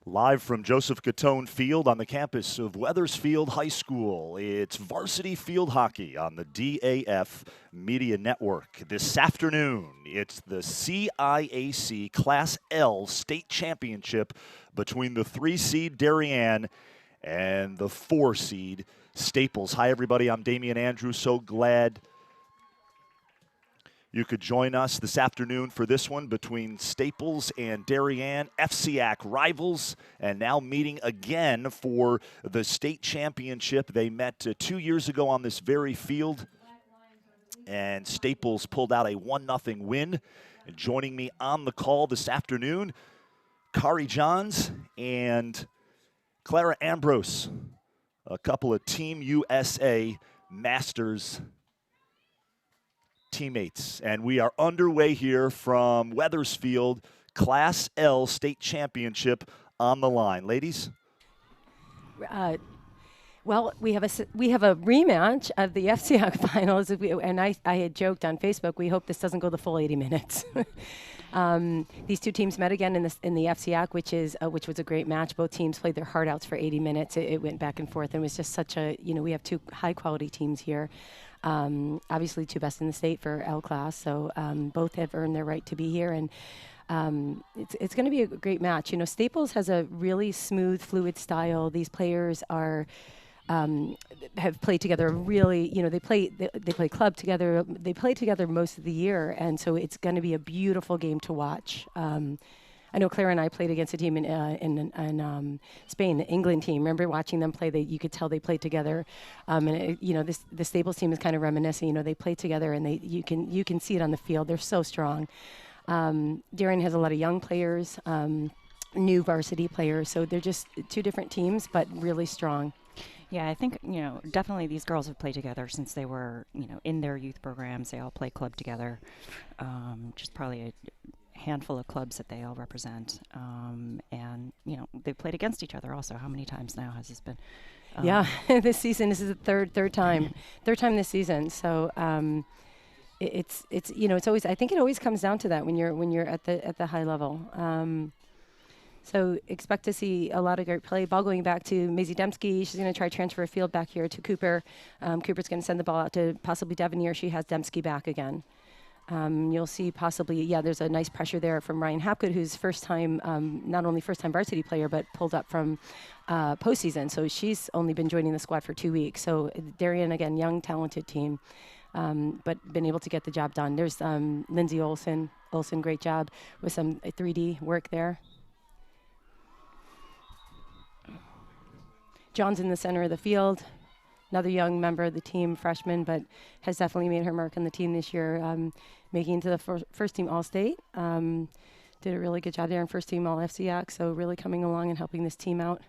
Live from Joseph Gatone Field on the campus of Wethersfield High School, it's Varsity Field Hockey on the DAF Media Network. This afternoon, it's the CIAC Class L State Championship between the 3-seed Darien and the 4-seed Staples. Hi, everybody. I'm Damian Andrews. So glad you could join us this afternoon for this one between Staples and Darien, FCIAC rivals, and now meeting again for the state championship. They met 2 years ago on this very field, and Staples pulled out a 1-0 win. And joining me on the call this afternoon, Kari Johns and Clara Ambrose, a couple of Team USA Masters teammates. And we are underway here from Wethersfield, Class L State Championship on the line. Ladies? Well, we have a rematch of the FCIAC finals, and I had joked on Facebook, we hope this doesn't go the full 80 minutes. These two teams met again in the FCIAC, which was a great match. Both teams played their heart outs for 80 minutes. It went back and forth, and it was just such a, we have two high-quality teams here. Obviously, two best in the state for L class, so both have earned their right to be here, and it's going to be a great match. Staples has a really smooth, fluid style. These players have played together really, they play club together. They play together most of the year, and so it's going to be a beautiful game to watch. I know Clara and I played against a team in Spain, the England team. Remember watching them play? You could tell they played together. The Staples team is kind of reminiscent. They play together, and you can see it on the field. They're so strong. Darien has a lot of young players, new varsity players. So they're just two different teams, but really strong. Yeah, I think, definitely these girls have played together since they were, in their youth programs. They all play club together. Just probably a handful of clubs that they all represent. And, they've played against each other also. How many times now has this been? Yeah, this season, this is the third time this season. So it's always, I think it always comes down to that when you're at the high level. So expect to see a lot of great play. Ball going back to Maisie Dembski. She's going to try to transfer a field back here to Cooper. Cooper's going to send the ball out to possibly Devenir. She has Dembski back again. You'll see possibly, there's a nice pressure there from Ryan Hapgood, who's not only first-time varsity player, but pulled up from postseason. So she's only been joining the squad for 2 weeks. So Darien, again, young, talented team, but been able to get the job done. There's Lindsay Olson, great job with some 3D work there. John's in the center of the field, another young member of the team, freshman, but has definitely made her mark on the team this year, making it to the first team All-State. Did a really good job there in first team All-FCIAC, so really coming along and helping this team out.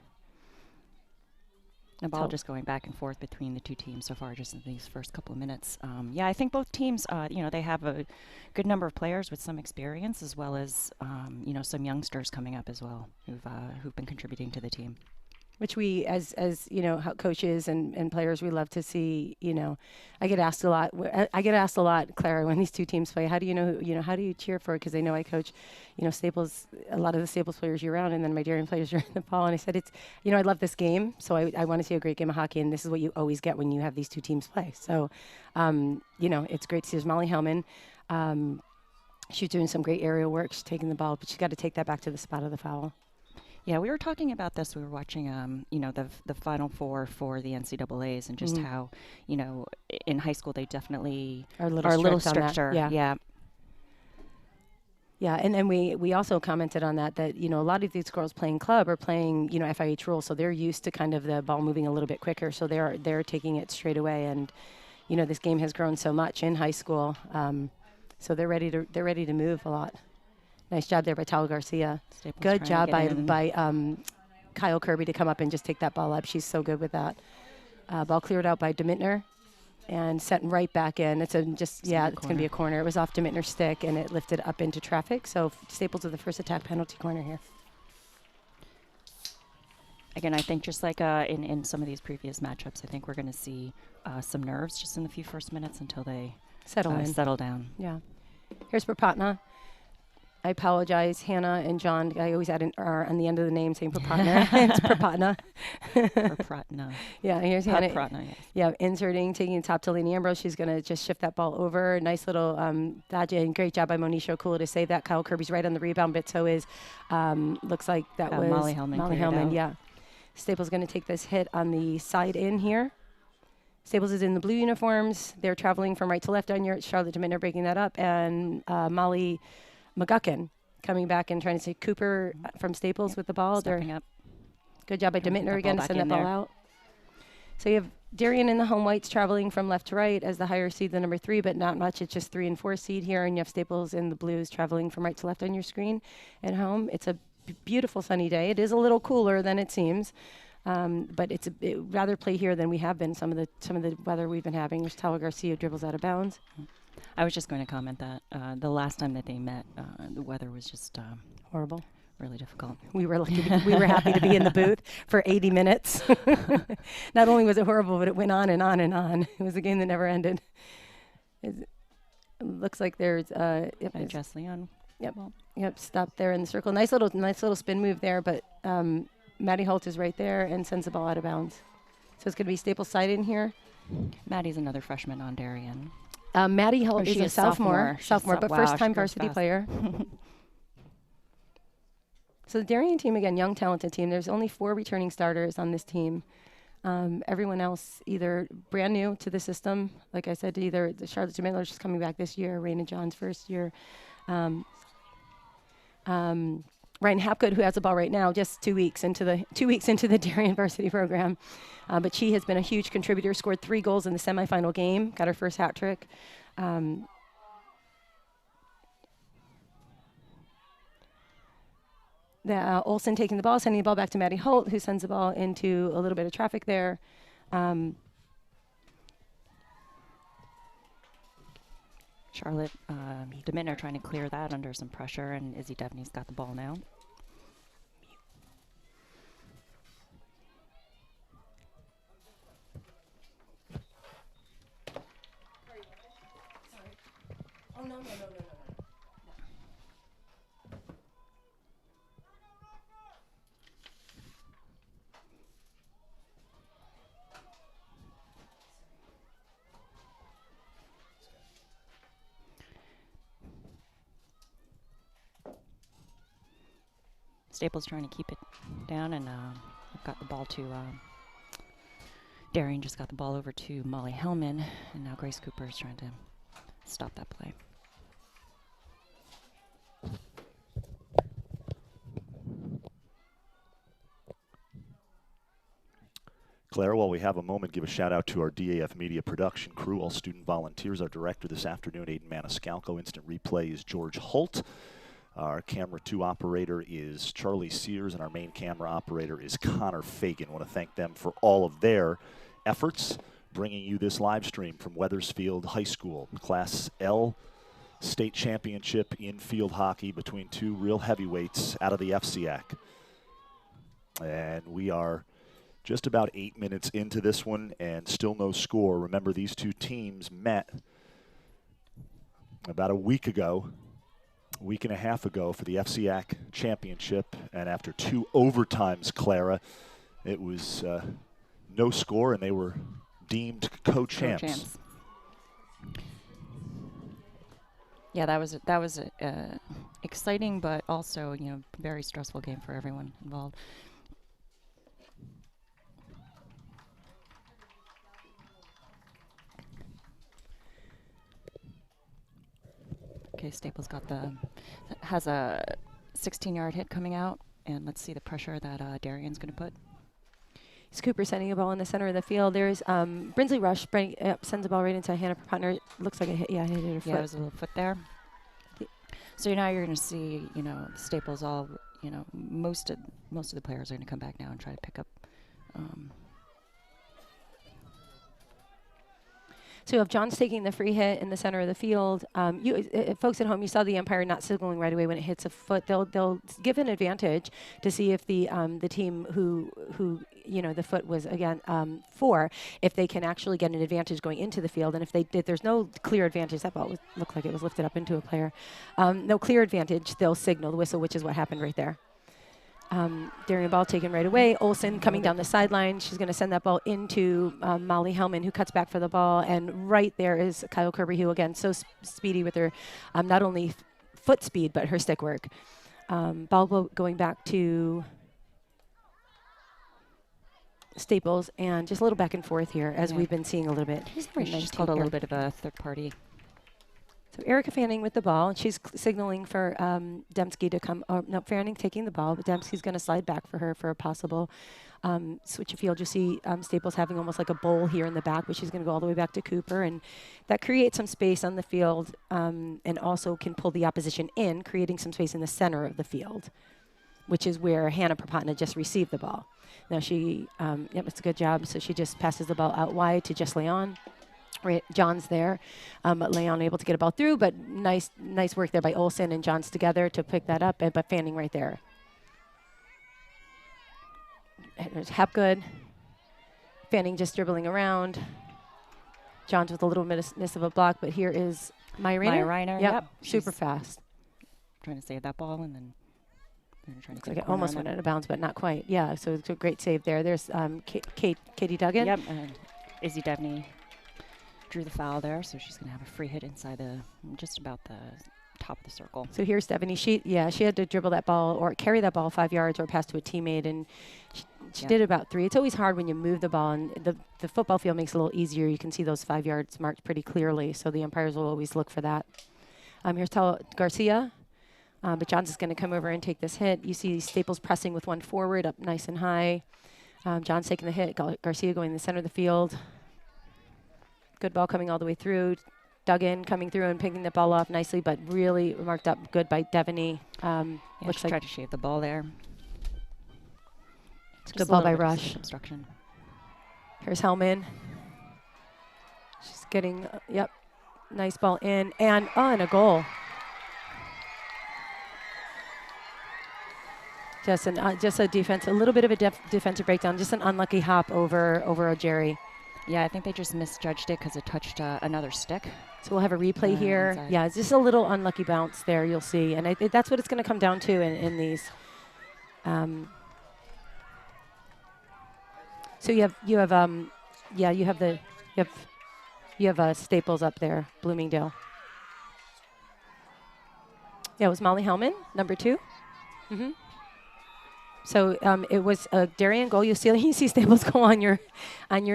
The ball just going back and forth between the two teams so far just in these first couple of minutes. I think both teams, they have a good number of players with some experience as well as, some youngsters coming up as well who've been contributing to the team. Which we, as coaches and players, we love to see. I get asked a lot. Clara, when these two teams play, how do you know? How do you cheer for it? Because they know I coach, Staples, a lot of the Staples players year round, and then my Darien players are in the fall. And I said, I love this game, so I want to see a great game of hockey, and this is what you always get when you have these two teams play. So, it's great to see. There's Molly Hellman. She's doing some great aerial work. She's taking the ball, but she's got to take that back to the spot of the foul. Yeah, we were talking about this. We were watching, the Final Four for the NCAAs and just how, in high school they definitely are a little stricter. Yeah. Yeah, and we also commented on that a lot of these girls playing club are playing, FIH rules, so they're used to kind of the ball moving a little bit quicker, so they're taking it straight away. And, this game has grown so much in high school, so they're ready to move a lot. Nice job there by Tal Garcia. Staples good job by Kyle Kirby to come up and just take that ball up. She's so good with that. Ball cleared out by DeMittner and sent right back in. It's going to be a corner. It was off DeMittner's stick, and it lifted up into traffic. So Staples with the first attack penalty corner here. Again, I think just like in some of these previous matchups, I think we're going to see some nerves just in the few first minutes until they settle down. Yeah. Here's Propatna. I apologize, Hannah and John. I always add an R on the end of the name, saying Propatna. It's Propatna. Propatna. Yeah, here's Hannah. Propatna, yes. Yeah, inserting, taking the top to Lainey Ambrose. She's going to just shift that ball over. Nice little dodge, and great job by Monisha Okula to save that. Kyle Kirby's right on the rebound, but so is, looks like that was Molly Hellman. Molly Hellman, yeah. Staples going to take this hit on the side in here. Staples is in the blue uniforms. They're traveling from right to left on your Charlotte Dominion breaking that up, and Molly McGuckin coming back and trying to take Cooper from Staples with the ball. Stepping up. Good job by DeMittner again to send that ball out. So you have Darien in the home whites traveling from left to right as the higher seed, the number 3, but not much. It's just 3 and 4 seed here, and you have Staples in the blues traveling from right to left on your screen at home. It's a beautiful sunny day. It is a little cooler than it seems. But rather play here than we have been some of the weather we've been having. There's Tawa Garcia dribbles out of bounds. I was just going to comment that the last time that they met, the weather was just Horrible. really difficult. We were lucky. We were happy to be in the booth for 80 minutes. Not only was it horrible, but it went on and on and on. It was a game that never ended. It looks like there's Jess Leon. Yep. Stop there in the circle. Nice little spin move there, but. Maddie Holt is right there and sends the ball out of bounds. So it's going to be Staples side in here. Maddie's another freshman on Darien. Maddie Holt is a sophomore, but wow, first-time varsity player. So the Darien team, again, young, talented team. There's only 4 returning starters on this team. Everyone else either brand new to the system, like I said, either the Charlotte DeMittler just coming back this year, Raina John's first year. Ryan Hapgood, who has the ball right now, just 2 weeks into the Darien varsity program, but she has been a huge contributor. Scored 3 goals in the semifinal game. Got her first hat trick. Olsen taking the ball, sending the ball back to Maddie Holt, who sends the ball into a little bit of traffic there. Charlotte DeMittner trying to clear that under some pressure, and Izzy Devney's got the ball now. Oh, no. Staples trying to keep it down, and got the ball to Darien. Just got the ball over to Molly Hellman, and now Grace Cooper is trying to stop that play. Claire, while we have a moment, give a shout out to our DAF Media production crew, all student volunteers. Our director this afternoon, Aiden Maniscalco. Instant replay is George Holt. Our camera 2 operator is Charlie Sears, and our main camera operator is Connor Fagan. I want to thank them for all of their efforts, bringing you this live stream from Wethersfield High School. Class L state championship in field hockey between 2 real heavyweights out of the FCIAC. And we are just about 8 minutes into this one and still no score. Remember, these 2 teams met about a week and a half ago for the FCIAC championship, and after 2 overtimes, Clara, it was no score, and they were deemed co-champs. Yeah, that was exciting, but also very stressful game for everyone involved. Okay, Staples has a 16-yard hit coming out, and let's see the pressure that Darien's going to put. It's Cooper sending a ball in the center of the field. There's Brinsley Rush sends the ball right into Hannah Propatner. Looks like it hit her foot. Yeah, there's a little foot there. So now you're going to see, Staples all, most of the players are going to come back now and try to pick up. So if John's taking the free hit in the center of the field, folks at home, you saw the umpire not signaling right away when it hits a foot. They'll give an advantage to see if the team who the foot was again for, if they can actually get an advantage going into the field. And if they did, there's no clear advantage. That ball looked like it was lifted up into a player. No clear advantage. They'll signal the whistle, which is what happened right there. Darien ball taken right away. Olsen coming down the sideline. She's going to send that ball into Molly Hellman, who cuts back for the ball. And right there is Kyle Kirby, who, again, so speedy with her not only foot speed, but her stick work. Ball going back to Staples, and just a little back and forth here, as we've been seeing a little bit. She just called a little bit of a third party. So Erica Fanning with the ball, and she's signaling for Dembski to come. No, Fanning taking the ball, but Dembski's going to slide back for her for a possible switch of field. You see Staples having almost like a bowl here in the back, but she's going to go all the way back to Cooper, and that creates some space on the field, and also can pull the opposition in, creating some space in the center of the field, which is where Hannah Propatna just received the ball. Now she, it's a good job. So she just passes the ball out wide to Jess Leon. John's there, but Leon able to get a ball through, but nice work there by Olsen and Johns together to pick that up, but Fanning right there. And there's Hapgood. Fanning just dribbling around. Johns with a little miss of a block, but here is Maya Reiner. Yep. Super fast. Trying to save that ball, and then trying to like it almost went out of bounds, but not quite. Yeah, so it's a great save there. There's Katie Duggan. Yep, and Izzy Devney drew the foul there, so she's going to have a free hit inside just about the top of the circle. So here's Stephanie. She had to dribble that ball or carry that ball 5 yards or pass to a teammate, and she did about 3. It's always hard when you move the ball, and the football field makes it a little easier. You can see those 5 yards marked pretty clearly, so the umpires will always look for that. Here's Garcia, but Johns is going to come over and take this hit. You see Staples pressing with one forward, up nice and high. Johns taking the hit. Garcia going in the center of the field. Good ball coming all the way through. Duggan coming through and picking the ball off nicely, but really marked up good by Devney. Looks like tried to shave the ball there. Good ball by Rush. Obstruction. Here's Hellman. She's getting, nice ball in, and a goal. Just a defense, a little bit of a defensive breakdown, just an unlucky hop over a Jerry. Yeah, I think they just misjudged it because it touched another stick. So we'll have a replay here. Inside. Yeah, it's just a little unlucky bounce there, you'll see. And I think that's what it's going to come down to in these. So you have Staples up there, Bloomingdale. Yeah, it was Molly Hellman, number 2. Mm-hmm. So it was a Darien goal. You see Staples go on your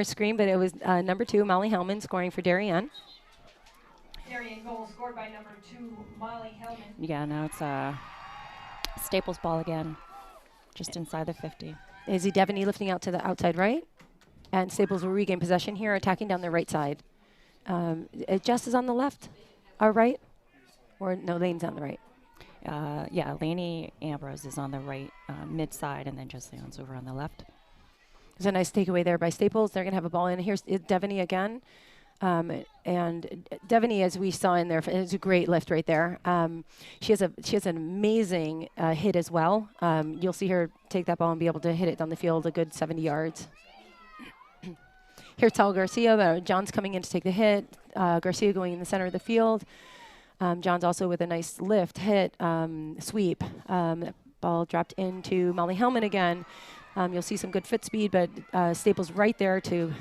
screen, but it was number 2, Molly Hellman, scoring for Darien. Darien goal scored by number 2, Molly Hellman. Yeah, now it's Staples ball again, just inside the 50. Izzy Devney lifting out to the outside right, and Staples will regain possession here, attacking down the right side. Jess is on the left, or right, or no, Lane's on the right. Lainey Ambrose is on the right mid side, and then Jess Leon's over on the left. There's a nice takeaway there by Staples. They're going to have a ball in. Here's Devney again. And Devney, as we saw in there, it's a great lift right there. She has an amazing hit as well. You'll see her take that ball and be able to hit it down the field a good 70 yards. Here's Tal Garcia. John's coming in to take the hit. Garcia going in the center of the field. John's also with a nice lift, hit, sweep. That ball dropped into Molly Hellman again. You'll see some good foot speed, but Staples right there to,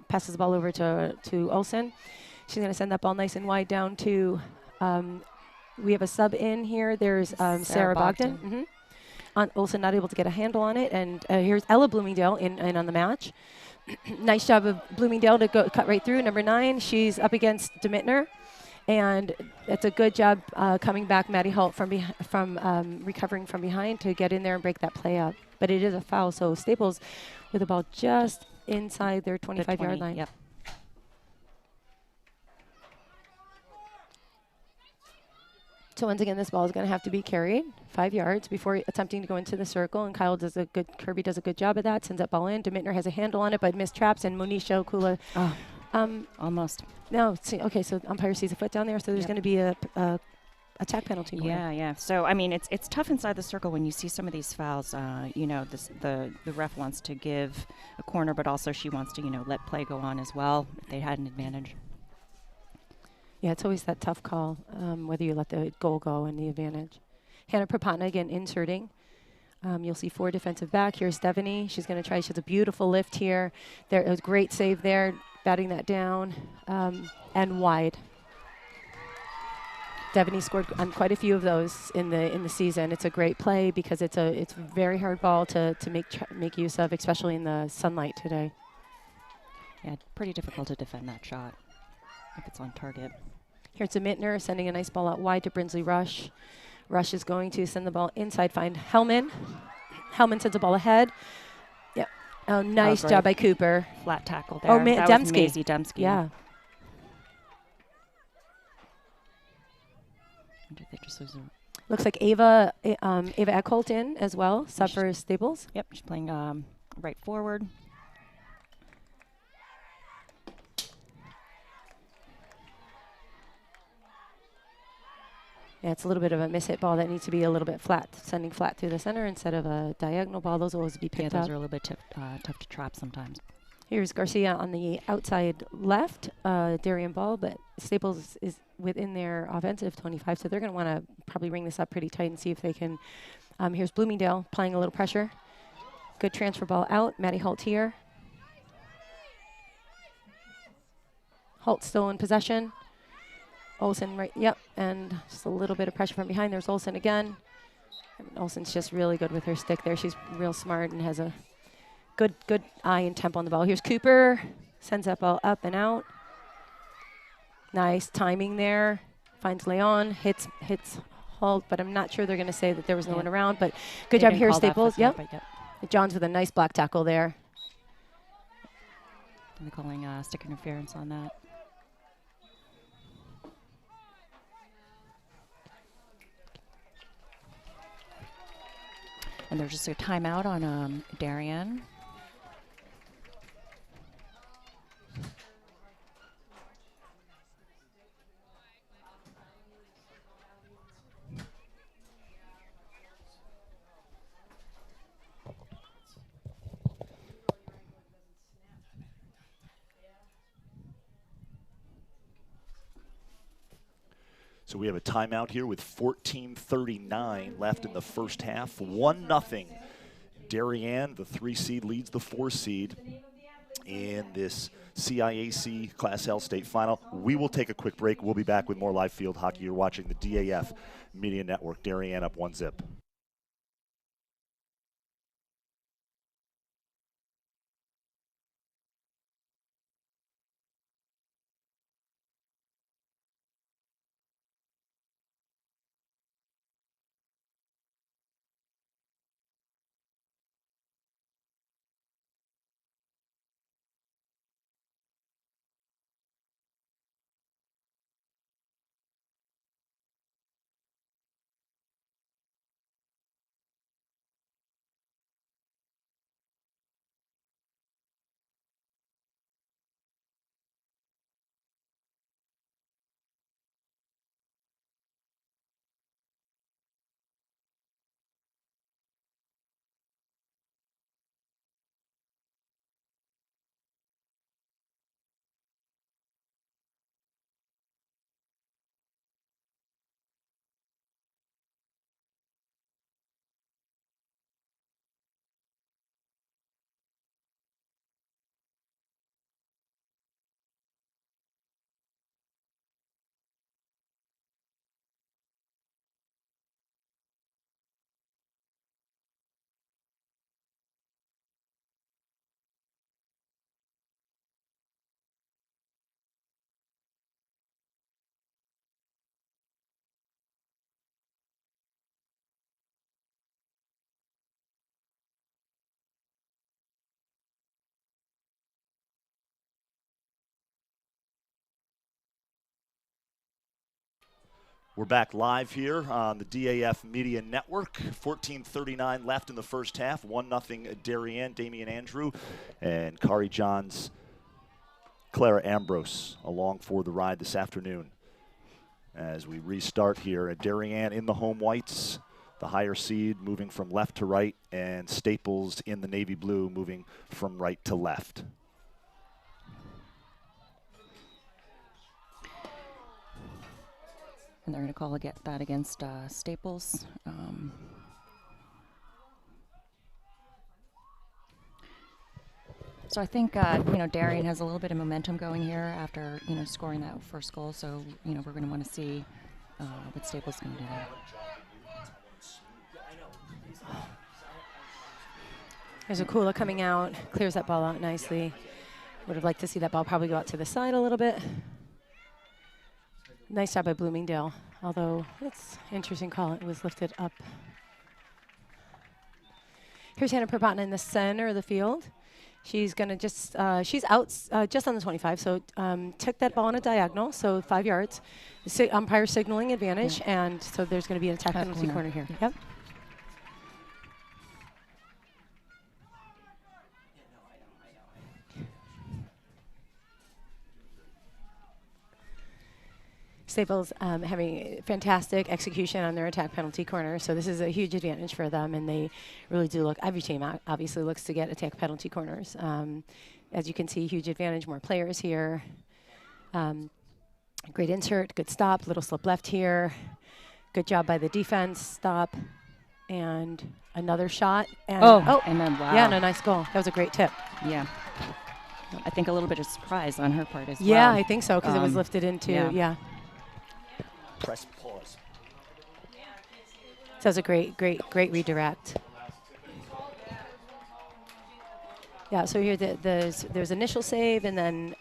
passes the ball over to Olsen. She's going to send that ball nice and wide down to, we have a sub in here. There's Sarah Bogdan. Mm-hmm. Olsen not able to get a handle on it. And here's Ella Bloomingdale in on the match. Nice job of Bloomingdale to cut right through. Number 9, she's up against DeMittner. And it's a good job coming back, Maddie Holt, from recovering from behind to get in there and break that play up. But it is a foul, so Staples with the ball just inside their 25-yard line. Yep. So once again, this ball is going to have to be carried 5 yards before attempting to go into the circle. And Kirby does a good job of that, sends that ball in. DeMittner has a handle on it, but missed traps, and Monisha Okula Almost. No, see, okay, so umpire sees a foot down there, so there's Yep. going to be a attack penalty. Yeah, yeah. So I mean, it's tough inside the circle when you see some of these fouls. You know, the ref wants to give a corner, but also she wants to let play go on as well if they had an advantage. Yeah, it's always that tough call, whether you let the goal go and the advantage. Hannah Propatna again inserting. You'll see 4 defensive back. Here's Stephanie. She's going to try. She has a beautiful lift here. There, it was a great save there, batting that down and wide. Devaney scored on quite a few of those in the season. It's a great play because it's a very hard ball to make use of, especially in the sunlight today. Yeah, pretty difficult to defend that shot if it's on target. Here's a Mittner sending a nice ball out wide to Brinsley Rush. Rush is going to send the ball inside, find Hellman. Hellman sends the ball ahead. Yep. Oh, nice job by Cooper. Flat tackle there. Oh, that Dembski. was Maisie Dembski. Yeah. Did they just lose her? Looks like Ava Eckholt in as well, sub for Staples. Yep, she's playing right forward. Yeah, it's a little bit of a mishit ball that needs to be a little bit flat, sending flat through the center instead of a diagonal ball. Those will always be picked Yeah, up. those are a little bit tough to trap sometimes. Here's Garcia on the outside left, Darien ball, but Staples is within their offensive 25, so they're going to want to probably ring this up pretty tight and see if they can. Here's Bloomingdale applying a little pressure. Good transfer ball out. Maddie Holt here. Holt still in possession. Olsen right, yep, and just a little bit of pressure from behind. There's Olsen again. Olsen's just really good with her stick there. She's real smart and has a good eye and tempo on the ball. Here's Cooper, sends that ball up and out. Nice timing there. Finds Leon, hits Holt, but I'm not sure they're going to say that there was no one around. But good job here, Staples. Yep. Johns with a nice block tackle there. They're calling stick interference on that. And there's just a timeout on Darien. So we have a timeout here with 14:39 left in the first half. 1-0. Darien, the 3 seed, leads the 4 seed in this CIAC Class L state final. We will take a quick break. We'll be back with more live field hockey. You're watching the DAF Media Network. Darien up 1-0. We're back live here on the DAF Media Network. 14:39 left in the first half. 1-0 Darien. Damian Andrew and Kari Johns Clara Ambrose along for the ride this afternoon. As we restart here at Darien in the home whites, the higher seed moving from left to right, and Staples in the navy blue moving from right to left. And they're going to call that against Staples. So I think, Darien has a little bit of momentum going here after, scoring that first goal. So, we're going to want to see what Staples can do there. There's Akula coming out, clears that ball out nicely. Would have liked to see that ball probably go out to the side a little bit. Nice job by Bloomingdale, although it's an interesting call. It was lifted up. Here's Hannah Prabhatna in the center of the field. She's going to just, she's out just on the 25, so took that ball on a diagonal, so 5 yards. Umpire signaling advantage, and so there's going to be an attack penalty corner here. Yep. Staples having fantastic execution on their attack penalty corner, so this is a huge advantage for them, and they really do look, every team obviously looks to get attack penalty corners. As you can see, huge advantage, more players here. Great insert, good stop, little slip left here. Good job by the defense, stop, and another shot. And and then wow. Yeah, no, nice goal. That was a great tip. Yeah. I think a little bit of surprise on her part as well. Yeah, I think so, because it was lifted into, yeah. Press pause. So that was a great redirect. Yeah, so here there's initial save and then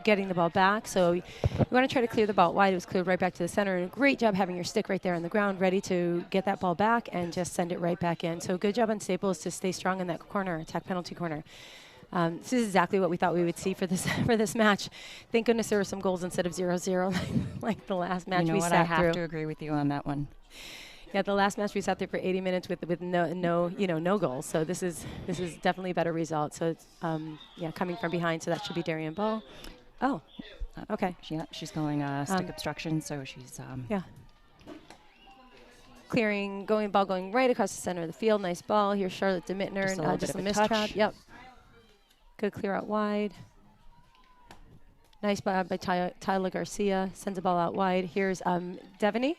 getting the ball back. So you want to try to clear the ball wide. It was cleared right back to the center. And great job having your stick right there on the ground, ready to get that ball back and just send it right back in. So good job on Staples to stay strong in that corner, attack penalty corner. This is exactly what we thought we would see for this match. Thank goodness there were some goals instead of 0-0 like the last match we sat through. I have to agree with you on that one. Yeah, the last match we sat there for 80 minutes with no goals. So this is definitely a better result. So it's coming from behind. So that should be Darien ball. Oh, okay. She's going stick obstruction. So she's clearing, ball going right across the center of the field. Nice ball here, Charlotte DeMittner. Just a mistrap. Yep. Good clear out wide. Nice by Tyler Garcia. Sends the ball out wide. Here's Devaney.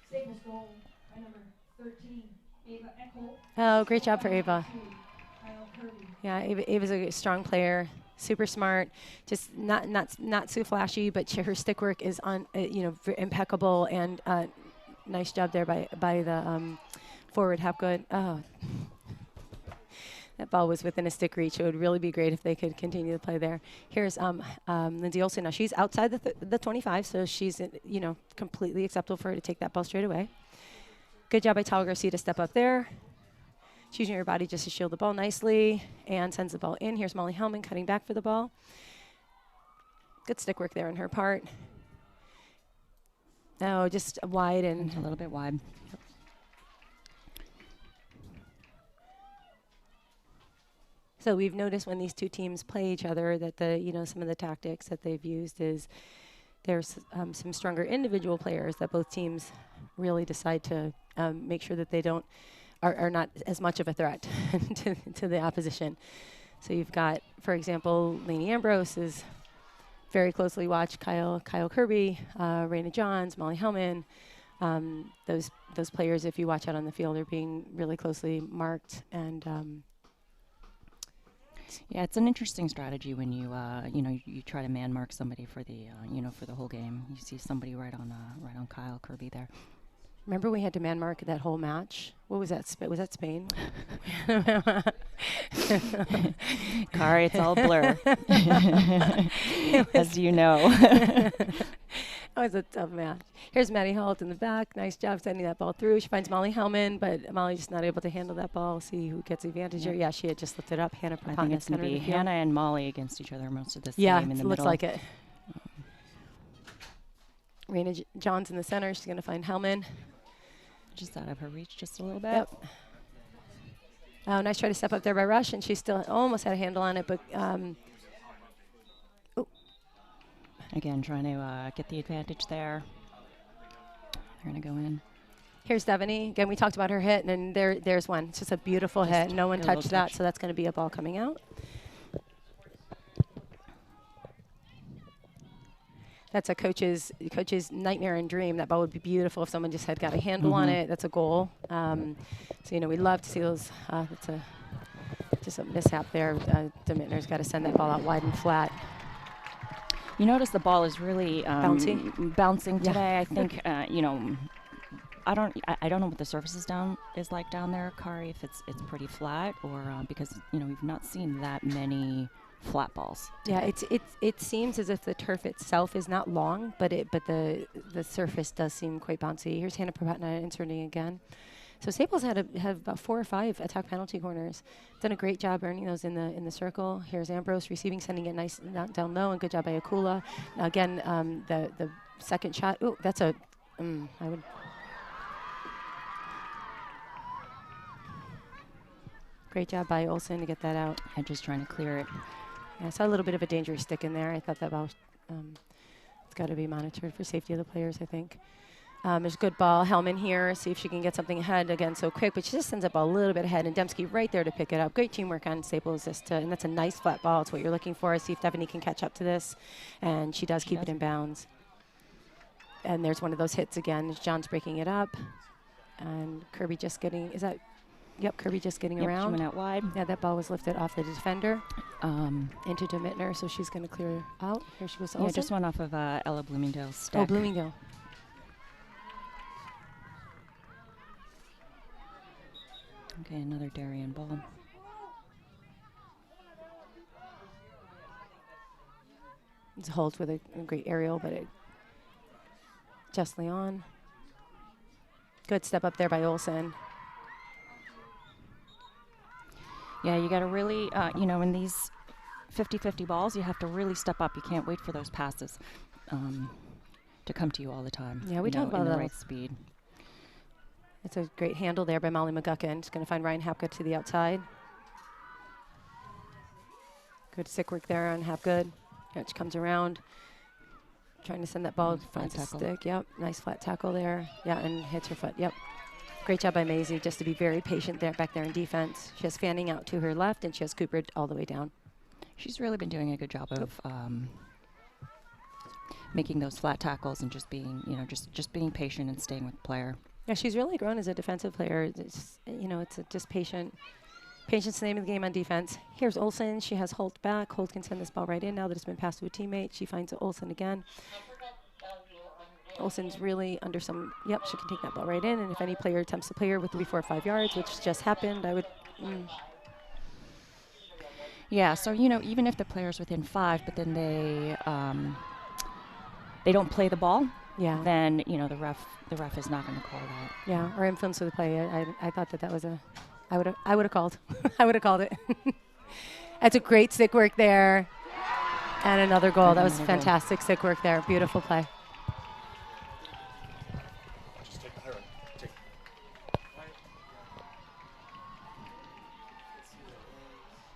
Staples goal by number 13, Ava Eckel. Oh, great job for Ava. Kyle Kirby. Yeah, Ava's a strong player, super smart. Just not too flashy, but her stick work is impeccable, and nice job there by the forward Hapgood. Oh. That ball was within a stick reach. It would really be great if they could continue to play there. Here's Lindsay Olsen. Now she's outside the 25, so she's completely acceptable for her to take that ball straight away. Good job by Tyler Garcia to step up there. She's using her body just to shield the ball nicely and sends the ball in. Here's Molly Hellman cutting back for the ball. Good stick work there on her part. No, just wide and a little bit wide. So we've noticed when these two teams play each other that some of the tactics that they've used is there's some stronger individual players that both teams really decide to make sure that they are not as much of a threat to the opposition. So you've got, for example, Lainey Ambrose is very closely watched. Kyle Kirby, Raina Johns, Molly Hellman. Those players, if you watch out on the field, are being really closely marked and. Yeah, it's an interesting strategy when you try to man mark somebody for the for the whole game. You see somebody right on Kyle Kirby there. Remember we had to man mark that whole match? What was that? Was that Spain? Kari, it's all blur, as you know. That was a tough match. Here's Maddie Holt in the back. Nice job sending that ball through. She finds Molly Hellman, but Molly just not able to handle that ball. See who gets the advantage here. Yeah, she had just lifted up. Hannah Prabhatna. I think it's going to be Hannah and Molly against each other most of this game in the middle. Yeah, looks like it. Raina Johns in the center. She's going to find Hellman. Just out of her reach just a little bit. Yep. Oh, nice try to step up there by Rush, and she still almost had a handle on it, but Again, trying to get the advantage there. They're going to go in. Here's Devaney. Again, we talked about her hit, and there's one. It's just a beautiful Just hit. No one a little touched that, touch. so that's going to be a ball coming out. That's a coach's nightmare and dream. That ball would be beautiful if someone just had got a handle on it. That's a goal. So, we love to see those. That's just a mishap there. Demitner's got to send that ball out wide and flat. You notice the ball is really bouncing Yeah. today. I think, I don't know what the surface is like down there, Kari, if it's pretty flat or because, we've not seen that many flat balls. Yeah, it seems as if the turf itself is not long, but the surface does seem quite bouncy. Here's Hannah Propatna inserting again. So Staples have about 4 or 5 attack penalty corners. Done a great job earning those in the circle. Here's Ambrose receiving, sending it nice down low, and good job by Akula. Again, the second shot. Oh, that's a. I would. Great job by Olsen to get that out. And just trying to clear it. Yeah, I saw a little bit of a dangerous stick in there. I thought that ball, it's got to be monitored for safety of the players, I think. There's a good ball. Hellman here, see if she can get something ahead again so quick, but she just sends up a little bit ahead, and Dembski right there to pick it up. Great teamwork on Staples, and that's a nice flat ball. It's what you're looking for. See if Devaney can catch up to this, and she does keep it in bounds. And there's one of those hits again. John's breaking it up, and Kirby just getting, Yep, Kirby just getting around. She went out wide. Yeah, that ball was lifted off the defender into Demitner, so she's going to clear out. Here she goes. Yeah, just went off of Ella Bloomingdale's stick. Oh, Bloomingdale. Okay, another Darien ball. It's holds with a great aerial, but it justly on. Good step up there by Olsen. Yeah, you got to really, in these 50-50 balls, you have to really step up. You can't wait for those passes to come to you all the time. Yeah, we talked about in the that. right speed. It's a great handle there by Molly McGuckin. She's going to find Ryan Hapgood to the outside. Good stick work there on Hapgood. Yeah, she comes around, trying to send that ball Flat to tackle. stick. Yep, nice flat tackle there. Yeah, and hits her foot. Yep. Great job by Maisie, just to be very patient there back there in defense. She has Fanning out to her left, and she has Cooper all the way down. She's really been doing a good job of making those flat tackles and just being, just being patient and staying with the player. Yeah, she's really grown as a defensive player. It's, just patient. Patience is the name of the game on defense. Here's Olsen. She has Holt back. Holt can send this ball right in now that it's been passed to a teammate. She finds Olsen again. Olsen's really under some, yep, she can take that ball right in. And if any player attempts to play her with 3, 4, 5 yards, which just happened, I would. Yeah, so, even if the player's within 5, but then they don't play the ball, Yeah. then, the ref is not going to call that. Yeah, or influence of the play. I thought that was I would have called. I would have called it. That's a great stick work there. And another goal. And that was another goal. fantastic stick work there. Beautiful play.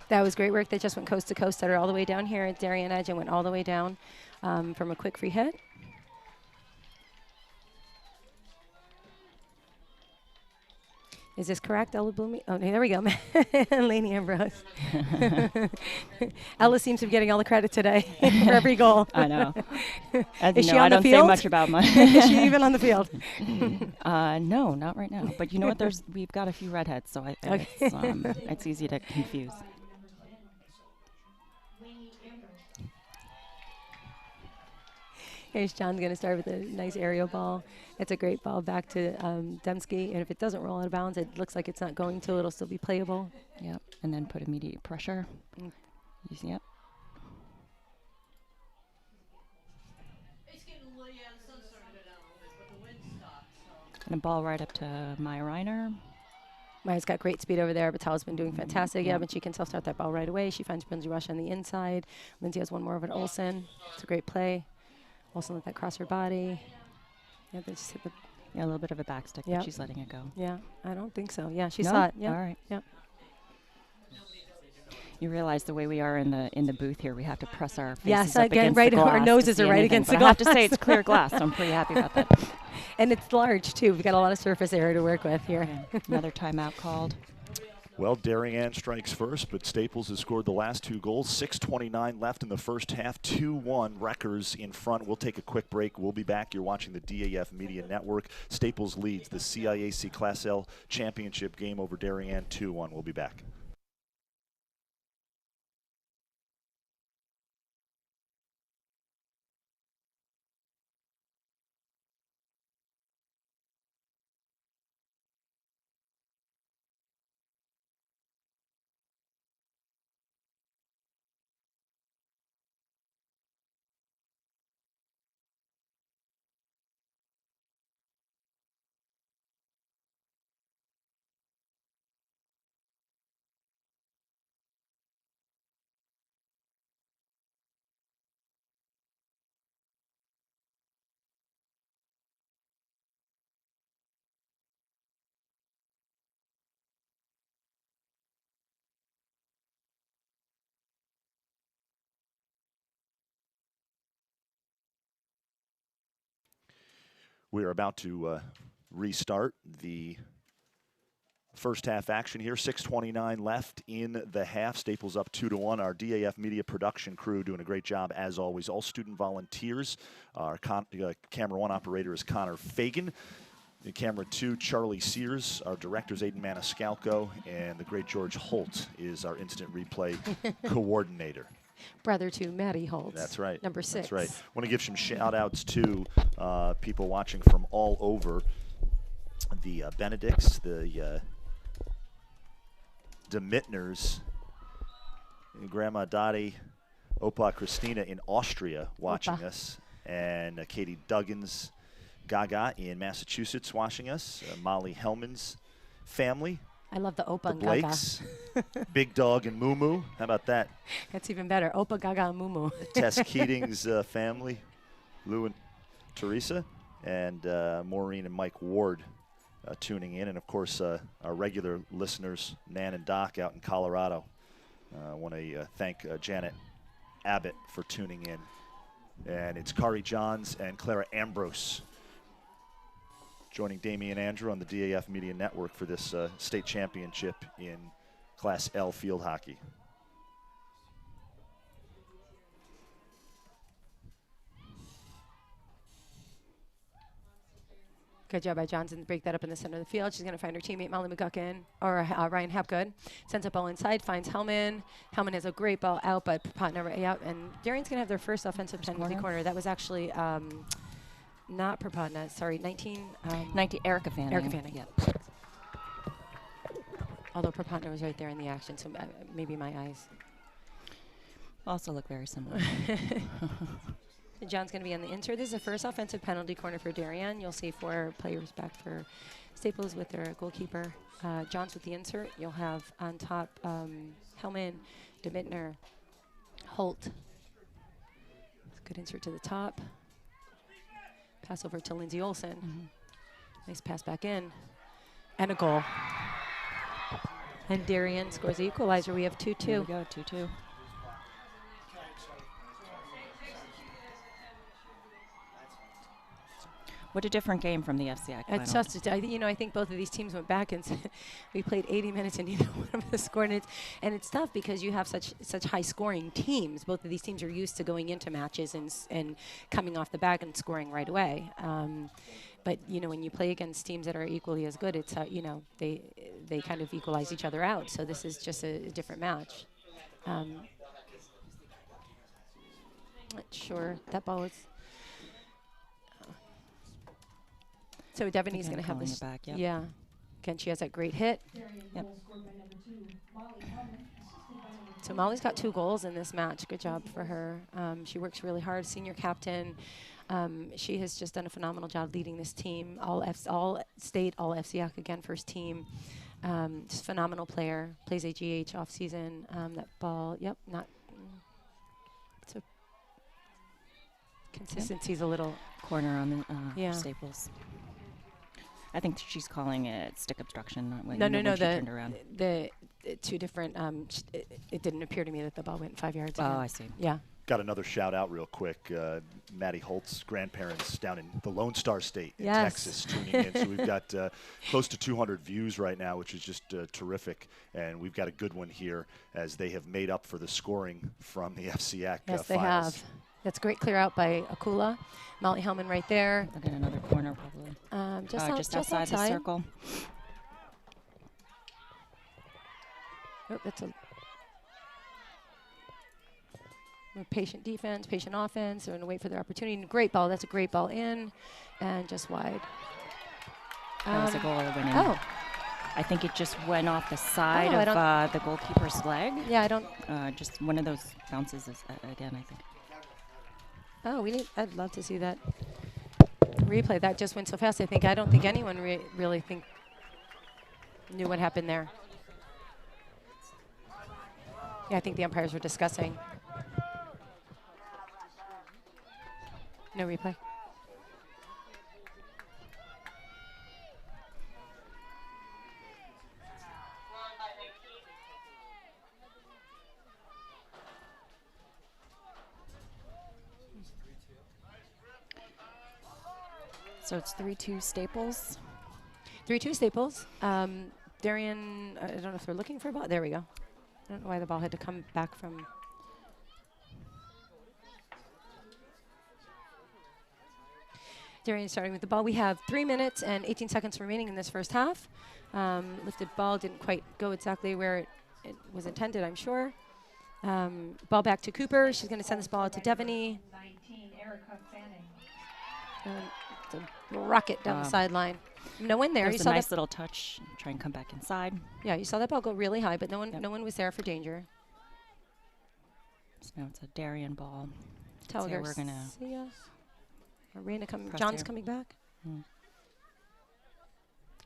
That was great work. They just went coast to coast, started all the way down here at Darien Edge and went all the way down from a quick free hit. Is this correct, Ella Blooming? Oh, there we go. Lainey Ambrose. Ella seems to be getting all the credit today for every goal. I know. As Is you she know, on I the don't say field? much about my. Is she even on the field? No, not right now. But you know what? We've got a few redheads, so Okay. it's easy to confuse. Here's John's going to start with a nice aerial ball. It's a great ball back to Dembski. And if it doesn't roll out of bounds, it looks like it's not going to. It'll still be playable. Yep, and then put immediate pressure. Yep. And a ball right up to Maya Reiner. Maya's got great speed over there. Batala's been doing fantastic. Yeah, Yeah. but she can self-start that ball right away. She finds Brinsley Rush on the inside. Lindsay has one more over to Olsen. It's a great play. Olsen let that cross her body. Yeah, they just hit the. Yeah, a little bit of a backstick, Yep. but she's letting it go. Yeah, I don't think so. Yeah, she No? saw it. Yeah. All right. Yep. You realize the way we are in the booth here, we have to press our faces Yes, up again, against right. the glass Our to noses see are right anything, against but the I have to say glass. it's clear glass, so I'm pretty happy about that. And it's large, too. We've got a lot of surface area to work with here. Yeah. Another timeout called. Well, Darien strikes first, but Staples has scored the last 2 goals. 6:29 left in the first half. 2-1 Wreckers in front. We'll take a quick break. We'll be back. You're watching the DAF Media Network. Staples leads the CIAC Class L championship game over Darien 2-1. We'll be back. We are about to restart the first half action here. 6:29 left in the half. Staples up 2-1. Our DAF Media production crew doing a great job as always. All student volunteers. Our camera 1 operator is Connor Fagan. The camera 2, Charlie Sears. Our director's Aiden Maniscalco. And the great George Holt is our instant replay coordinator. Brother to Maddie Holtz. That's right. Number 6. That's right. Want to give some shout-outs to people watching from all over. The Benedicts, the DeMittners, Grandma Dottie, Opa Christina in Austria watching us, and Katie Duggins, Gaga in Massachusetts watching us, Molly Hellman's family. I love the Opa The and Gaga. Blakes, Big Dog and Moo Moo. How about that? That's even better. Opa, Gaga, and Mumu. Tess Keating's family, Lou and Teresa, and Maureen and Mike Ward tuning in. And, of course, our regular listeners, Nan and Doc out in Colorado. I want to thank Janet Abbott for tuning in. And it's Kari Johns and Clara Ambrose joining Damian Andrew on the DAF Media Network for this state championship in Class L field hockey. Good job by Johnson to break that up in the center of the field. She's going to find her teammate, Molly McGuckin, or Ryan Hapgood. Sends a ball inside, finds Hellman. Hellman has a great ball out, but Propotna right out. And Darien's going to have their first offensive penalty corner. That was actually not Propotna. Sorry, 19. 19, Erica Fanning. Erica Fanning. Yep. Although Propotna was right there in the action, so maybe my eyes. Also look very similar. John's going to be on the insert. This is the first offensive penalty corner for Darien. You'll see 4 players back for Staples with their goalkeeper. John's with the insert. You'll have on top Hellman, DeMittner, Holt. Good insert to the top. Pass over to Lindsay Olson. Nice pass back in. And a goal. And Darien scores the equalizer. We have 2-2. There we go, 2-2. What a different game from the FCI final. It's just, I think both of these teams went back and we played 80 minutes and neither one of us scored. And it's tough because you have such high scoring teams. Both of these teams are used to going into matches and coming off the back and scoring right away. But when you play against teams that are equally as good, it's they kind of equalize each other out. So this is just a different match. Not sure that ball is. So Devaney's going to have this. Back, yep. Yeah. Again, she has that great hit. Yep. So Molly's got 2 goals in this match. Good job for her. She works really hard. Senior captain. She has just done a phenomenal job leading this team. All state, all FCIAC again, first team. Just phenomenal player. Plays AGH off season. That ball. Yep. Not. So consistency's a little corner on the yeah. Staples. I think she's calling it stick obstruction. When, No, you know, no, when no. she turned around. The two different. It didn't appear to me that the ball went 5 yards. Oh, again. I see. Yeah. Got another shout out real quick. Maddie Holt's grandparents down in the Lone Star State in Yes. Texas tuning in. So we've got close to 200 views right now, which is just terrific. And we've got a good one here as they have made up for the scoring from the FCIAC Yes, they finals. have. That's great clear out by Akula. Molly Hellman right there. Look at another corner, probably. Just outside the circle. Oh, that's a patient defense, patient offense. They're going to wait for their opportunity. Great ball. That's a great ball in, and just wide. That was a goal that went in. Oh, I think it just went off the side I of the goalkeeper's leg. yeah. I don't. Just one of those bounces again, I think. Oh, I'd love to see that replay. That just went so fast. I don't think anyone really knew what happened there. Yeah, I think the umpires were discussing. No replay. So it's 3-2 Staples. 3-2 Staples. Darien, I don't know if they're looking for a ball. There we go. I don't know why the ball had to come back from. Darien starting with the ball. We have 3 minutes and 18 seconds remaining in this first half. Lifted ball didn't quite go exactly where it was intended, I'm sure. Ball back to Cooper. She's going to send this ball to Devaney. 19, Erica Fanning. It's a rocket down the sideline. No one there. There's You a saw nice that. little touch. Try and come back inside. Yeah, you saw that ball go really high, but no one, Yep. no one was there for danger. So now it's a Darien ball. Tell So we're gonna Garcia. Arena coming. cross John's here. coming back. Hmm.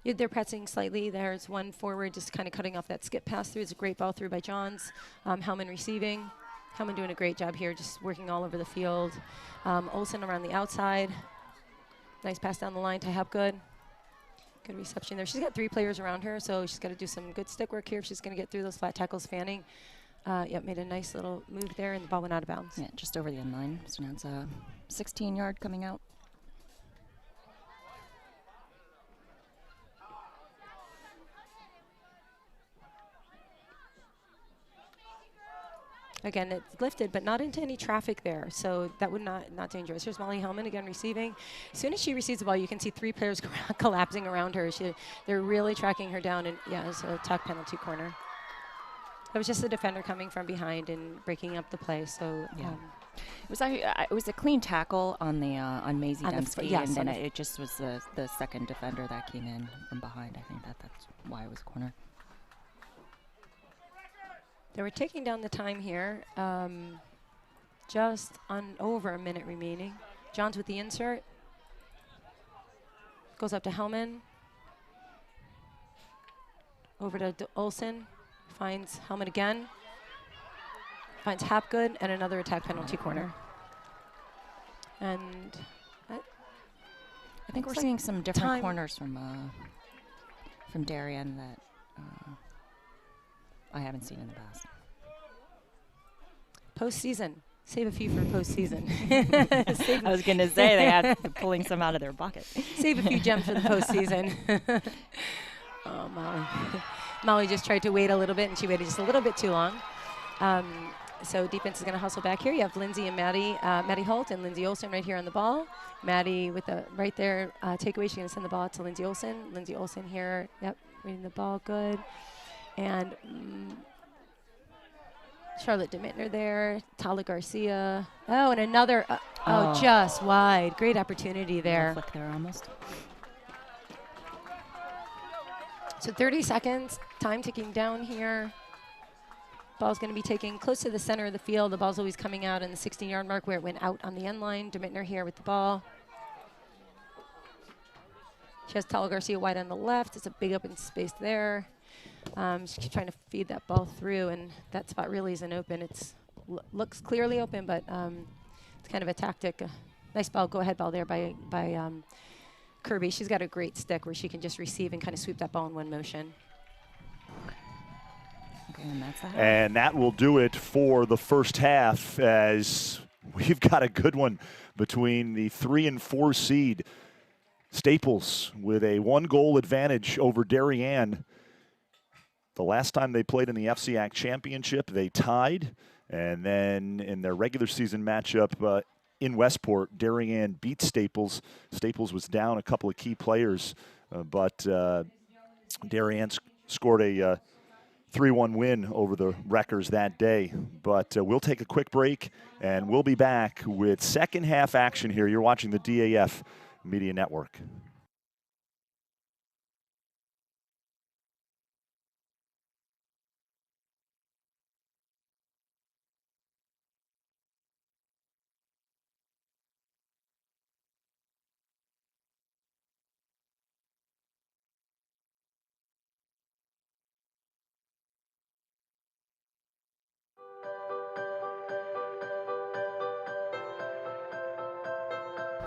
Yeah, they're pressing slightly. There's one forward just kind of cutting off that skip pass through. It's a great ball through by Johns. Hellman receiving. Hellman doing a great job here, just working all over the field. Olsen around the outside. Nice pass down the line to Hapgood. Good reception there. She's got 3 players around her, so she's got to do some good stick work here if she's going to get through those flat tackles. Fanning, made a nice little move there, and the ball went out of bounds. Yeah, just over the end line. So now it's a 16-yard coming out. Again, it's lifted, but not into any traffic there, so that would not dangerous. Here's Molly Hellman again receiving. As soon as she receives the ball, you can see 3 players collapsing around her. They're really tracking her down, and yeah, it's a tuck penalty corner. That was just the defender coming from behind and breaking up the play. So Yeah. It was a clean tackle on the on Maisie On the Dembski, yes, and then on the it just was the second defender that came in from behind. I think that's why it was a corner. they were taking down the time here. Just on over a minute remaining. Johns with the insert. Goes up to Hellman. Over to Olsen. Finds Hellman again. Finds Hapgood and another attack penalty corner. And I think we're looks like seeing some different time- corners from Darien that I haven't seen in the past. postseason. Save a few for postseason. I was going to say they had pulling some out of their bucket. Save a few gems for the postseason. Oh, Molly. Molly just tried to wait a little bit, and she waited just a little bit too long. So defense is going to hustle back here. You have Lindsay and Maddie Holt and Lindsay Olsen right here on the ball. Maddie with the right there takeaway. She's going to send the ball to Lindsay Olsen. Lindsay Olsen here. Yep, reading the ball good. And Charlotte DeMittner there. Tala Garcia. Oh, and another. Just wide. Great opportunity there. Flick there almost. So 30 seconds. Time ticking down here. Ball's going to be taken close to the center of the field. The ball's always coming out in the 16-yard mark where it went out on the end line. DeMittner here with the ball. She has Tala Garcia wide on the left. It's a big open space there. She's trying to feed that ball through, and that spot really isn't open. It looks clearly open, but it's kind of a tactic. Nice ball, go-ahead ball there by Kirby. She's got a great stick where she can just receive and kind of sweep that ball in one motion. Okay, and that's the half. And that will do it for the first half, as we've got a good one between the 3 and 4 seed Staples with a 1-goal advantage over Darien. The last time they played in the FCIAC Championship, they tied. And then in their regular season matchup in Westport, Darien beat Staples. Staples was down a couple of key players, but Darien scored a 3-1 win over the Wreckers that day. But we'll take a quick break, and we'll be back with second half action here. You're watching the DAF Media Network.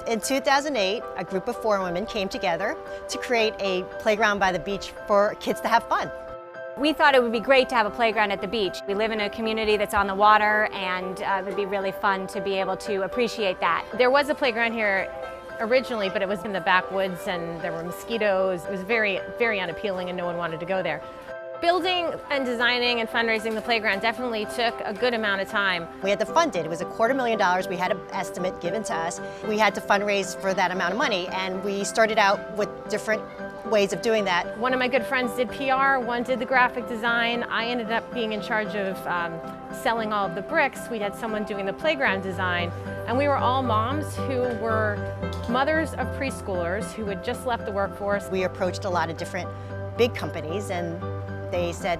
In 2008, a group of 4 women came together to create a playground by the beach for kids to have fun. We thought it would be great to have a playground at the beach. We live in a community that's on the water, and it would be really fun to be able to appreciate that. There was a playground here originally, but it was in the backwoods and there were mosquitoes. It was very, very unappealing and no one wanted to go there. Building and designing and fundraising the playground definitely took a good amount of time. We had to fund it. It was $250,000. We had an estimate given to us. We had to fundraise for that amount of money, and we started out with different ways of doing that. One of my good friends did PR, one did the graphic design. I ended up being in charge of selling all of the bricks. We had someone doing the playground design, and we were all moms who were mothers of preschoolers who had just left the workforce. We approached a lot of different big companies, and they said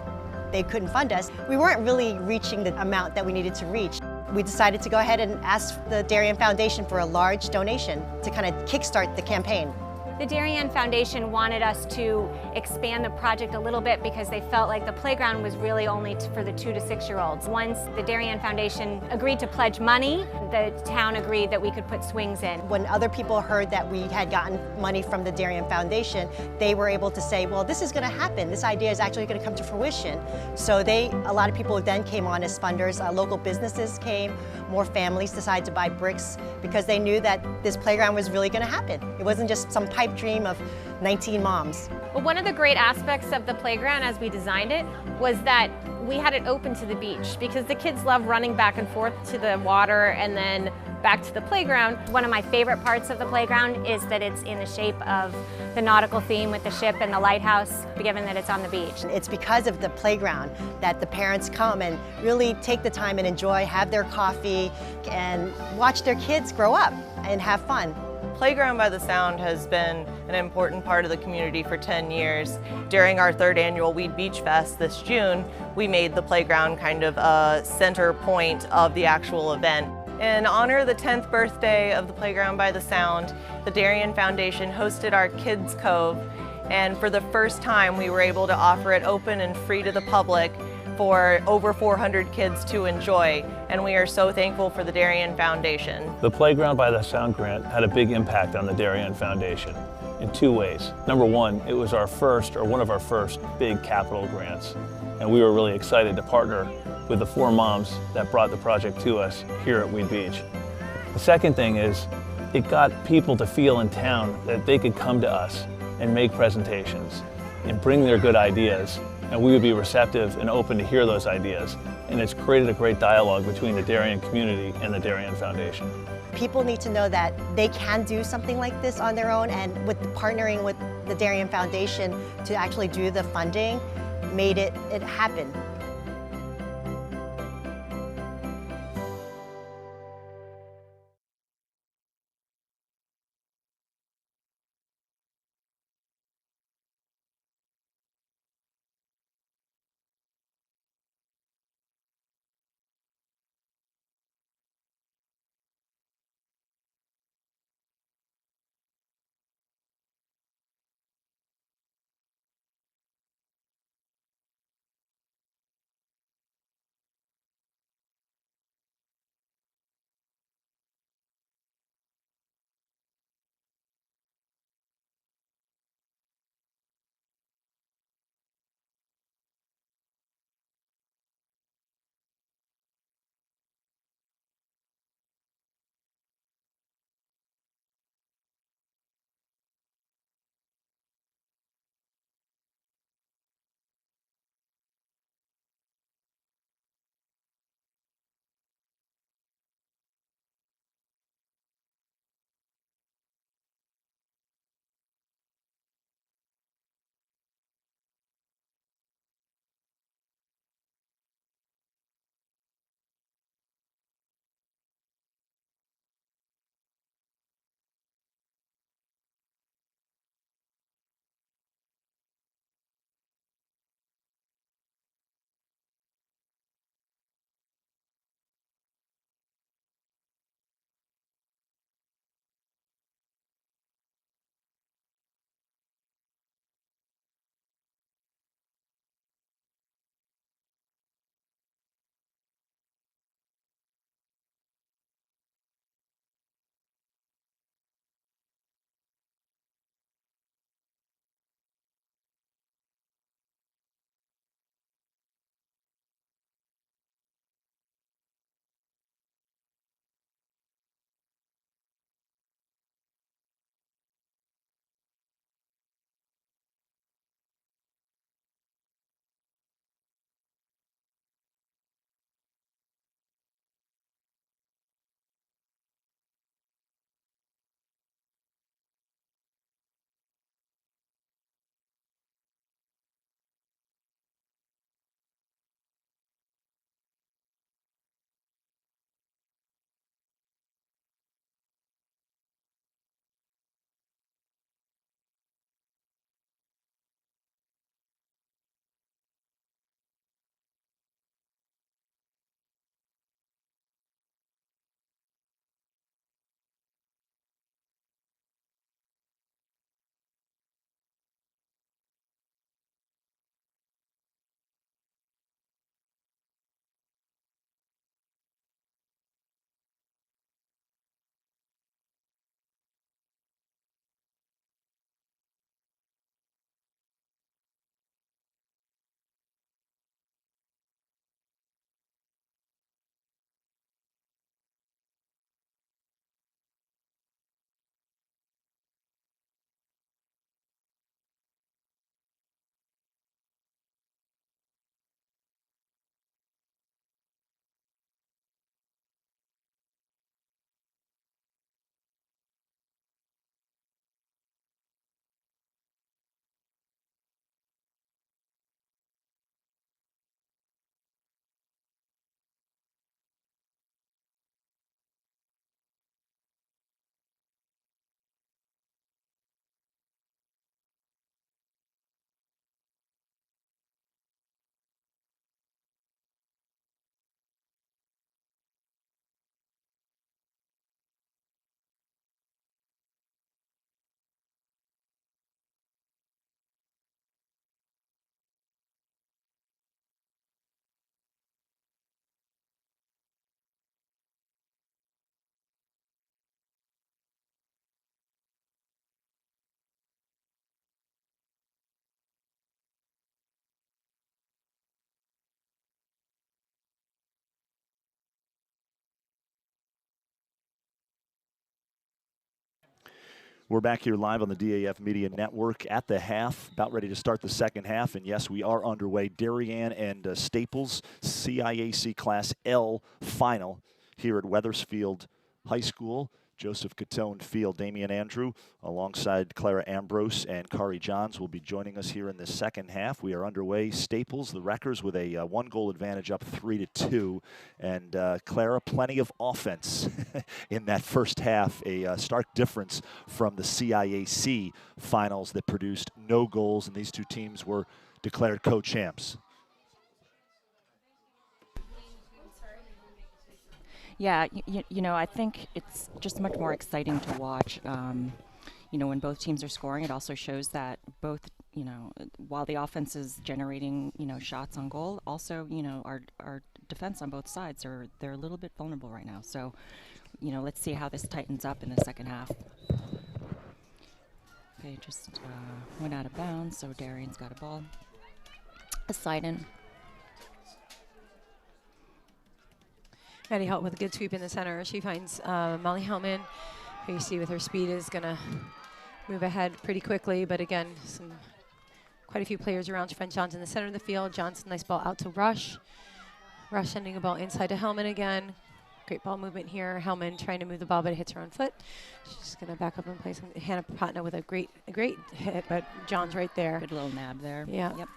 they couldn't fund us. We weren't really reaching the amount that we needed to reach. We decided to go ahead and ask the Darien Foundation for a large donation to kind of kickstart the campaign. The Darien Foundation wanted us to expand the project a little bit because they felt like the playground was really only for the 2 to 6-year-olds. Once the Darien Foundation agreed to pledge money, the town agreed that we could put swings in. When other people heard that we had gotten money from the Darien Foundation, they were able to say, well, this is going to happen. This idea is actually going to come to fruition. So a lot of people then came on as funders. Local businesses came. More families decided to buy bricks because they knew that this playground was really going to happen. It wasn't just some pipe dream of 19 moms. Well, one of the great aspects of the playground as we designed it was that we had it open to the beach because the kids love running back and forth to the water and then back to the playground. One of my favorite parts of the playground is that it's in the shape of the nautical theme with the ship and the lighthouse, given that it's on the beach. It's because of the playground that the parents come and really take the time and enjoy, have their coffee, and watch their kids grow up and have fun. Playground by the Sound has been an important part of the community for 10 years. During our 3rd annual Weed Beach Fest this June, we made the playground kind of a center point of the actual event. In honor of the 10th birthday of the Playground by the Sound, the Darien Foundation hosted our Kids Cove, and for the first time we were able to offer it open and free to the public for over 400 kids to enjoy, and we are so thankful for the Darien Foundation. The Playground by the Sound grant had a big impact on the Darien Foundation in 2 ways. Number one, it was our first, or one of our first, big capital grants, and we were really excited to partner with the 4 moms that brought the project to us here at Weed Beach. The second thing is, it got people to feel in town that they could come to us and make presentations and bring their good ideas, and we would be receptive and open to hear those ideas. And it's created a great dialogue between the Darien community and the Darien Foundation. People need to know that they can do something like this on their own, and with partnering with the Darien Foundation to actually do the funding made it happen. We're back here live on the DAF Media Network at the half, about ready to start the second half. And yes, we are underway. Darien and Staples CIAC Class L final here at Wethersfield High School. Joseph Catone Field. Damian Andrew alongside Clara Ambrose and Kari Johns will be joining us here in the second half. We are underway. Staples, the Wreckers, with a 1-goal advantage, up 3-2. And Clara, plenty of offense in that first half. A stark difference from the CIAC finals that produced no goals, and these two teams were declared co-champs. Yeah, you know, I think it's just much more exciting to watch. You know, when both teams are scoring, it also shows that both, you know, while the offense is generating, you know, shots on goal, also, you know, our defense on both sides they're a little bit vulnerable right now. So, you know, let's see how this tightens up in the second half. Okay, just went out of bounds, so Darien's got a ball. A side in. Maddie Holt with a good sweep in the center. She finds Molly Hellman, who you see with her speed is going to move ahead pretty quickly. But again, quite a few players around. She finds Johns in the center of the field. Johns, nice ball out to Rush. Rush sending a ball inside to Hellman again. Great ball movement here. Hellman trying to move the ball, but it hits her own foot. She's going to back up and play some. Hannah Patna with a great hit, but Johns right there. Good little nab there. Yeah. Yep.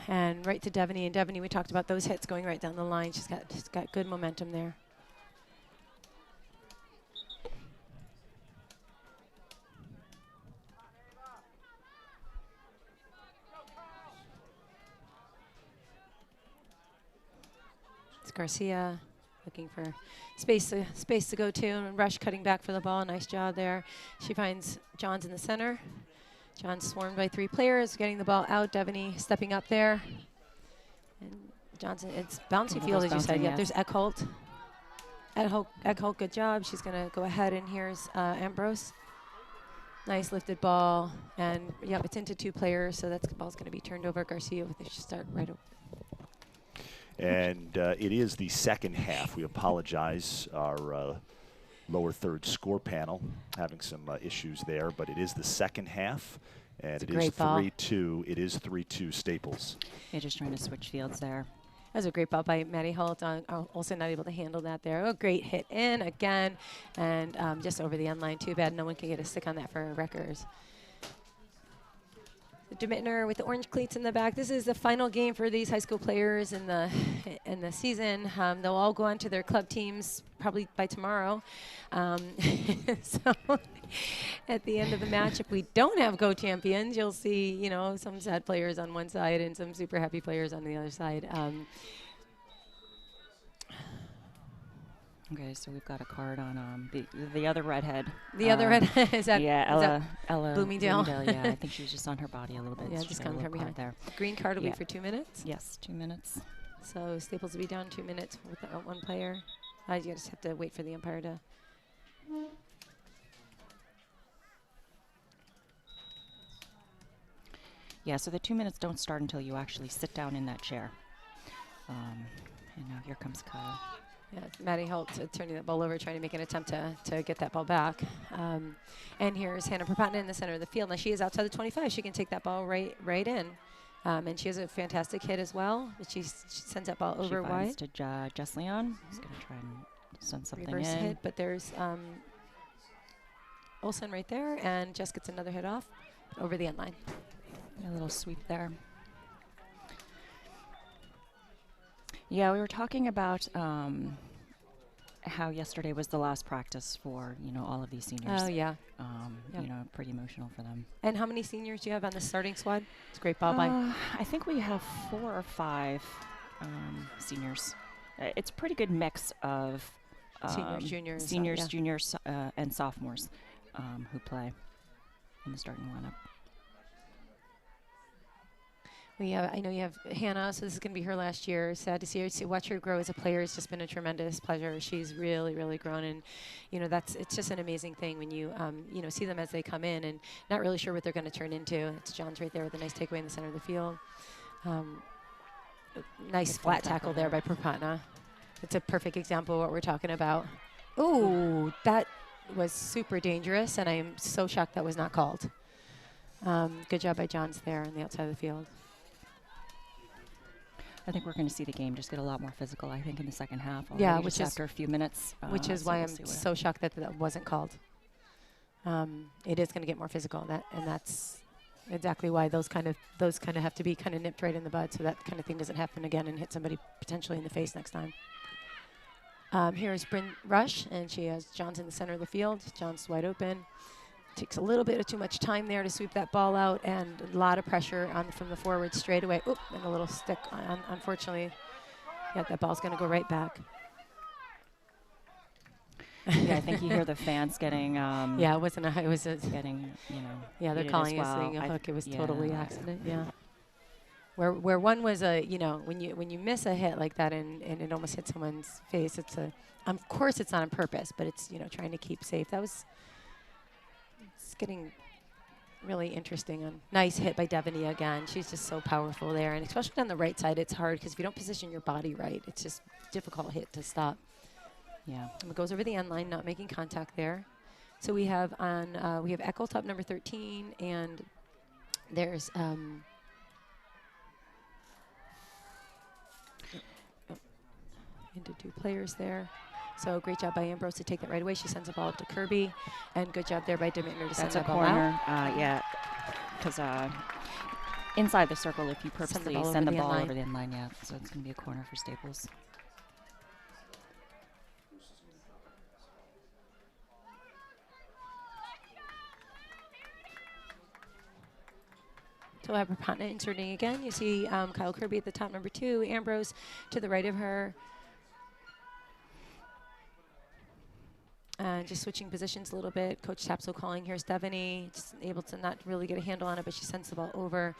And right to Devaney. And Devaney, we talked about those hits going right down the line. She's got good momentum there. It's Garcia looking for space to go to, and Rush cutting back for the ball. Nice job there. She finds Johns in the center. Johns swarmed by 3 players, getting the ball out. Devaney stepping up there. And Johnson, it's bouncy field, as you said. Yep, there's Eckholt. Eckholt, good job. She's going to go ahead, and here's Ambrose. Nice lifted ball. And, yep, it's into 2 players, so that ball's going to be turned over. Garcia with a start right over. And it is the second half. We apologize. Our lower third score panel having some issues there, but it is the second half, and it is 3-2. It is 3-2 Staples. Yeah, just trying to switch fields there. That was a great ball by Maddie Holt. Also not able to handle that there. Oh, great hit in again, and just over the end line. Too bad no one can get a stick on that for Wreckers. DeMittner with the orange cleats in the back. This is the final game for these high school players in the season. They'll all go on to their club teams probably by tomorrow. So at the end of the match, if we don't have co-champions, you'll see, you know, some sad players on one side and some super happy players on the other side. Okay, so we've got a card on the other redhead. The other redhead is that? Yeah, Ella Bloomingdale. Yeah, I think she was just on her body a little bit. Yeah, just coming from behind there. Green card will be for 2 minutes. Yes, 2 minutes. So Staples will be down 2 minutes with one player. You just have to wait for the umpire to. Yeah, so the 2 minutes don't start until you actually sit down in that chair. And now here comes Kyle. Yeah, Maddie Holt turning that ball over, trying to make an attempt to get that ball back. And here's Hannah Propatna in the center of the field. Now she is outside the 25. She can take that ball right in. And she has a fantastic hit as well. But she sends that ball over wide. To Jess Leon. He's going to try and send something Reverse in. hit, but there's Olsen right there, and Jess gets another hit off over the end line. A little sweep there. Yeah, we were talking about how yesterday was the last practice for, you know, all of these seniors. Oh, yeah. You know, pretty emotional for them. And how many seniors do you have on the starting squad? It's a great ball by. I think we have 4 or 5 seniors. It's a pretty good mix of seniors, juniors, and sophomores who play in the starting lineup. I know you have Hannah, so this is going to be her last year. Sad to see her. Watch her grow as a player. It's just been a tremendous pleasure. She's really, really grown, and you know it's just an amazing thing when you you know see them as they come in, and not really sure what they're going to turn into. It's John's right there with a nice takeaway in the center of the field. Nice flat tackle there by Propatna. It's a perfect example of what we're talking about. Oh, that was super dangerous, and I am so shocked that was not called. Good job by Johns there on the outside of the field. I think we're going to see the game just get a lot more physical, I think, in the second half. Yeah, already, which just is after a few minutes. Which is so why we'll I'm see what so shocked that that wasn't called. It is going to get more physical, and that's exactly why those kind of have to be kind of nipped right in the bud, so that kind of thing doesn't happen again and hit somebody potentially in the face next time. Here's Bryn Rush, and she has Johns in the center of the field. Johns wide open. Takes a little bit of too much time there to sweep that ball out, and a lot of pressure on from the forward straight away. Oop, and a little stick. Unfortunately, yeah, that ball's going to go right back. Yeah, I think you hear the fans getting. Yeah, it wasn't a. It was getting. Yeah, they're heated calling as this well. thing a hook. It was yeah. totally accident. Yeah. Where one was a, when you miss a hit like that and it almost hits someone's face, it's a. Of course, it's not on purpose, but it's trying to keep safe. That was. It's getting really interesting. And nice hit by Devaney again. She's just so powerful there, and especially on the right side, it's hard because if you don't position your body right, it's just difficult hit to stop. Yeah. And it goes over the end line, not making contact there. So we have Eckel top number 13, and there's into two players there. So great job by Ambrose to take that right away. She sends the ball up to Kirby, and good job there by DeMittner to send that ball out. Yeah, because inside the circle, if you purposely send the ball over the end line, yeah. So it's going to be a corner for Staples. So Aberpatna inserting again. You see Kyle Kirby at the top, number 2. Ambrose to the right of her. Just switching positions a little bit. Coach Tapso calling. Here's Devaney, just able to not really get a handle on it, but she sends the ball over.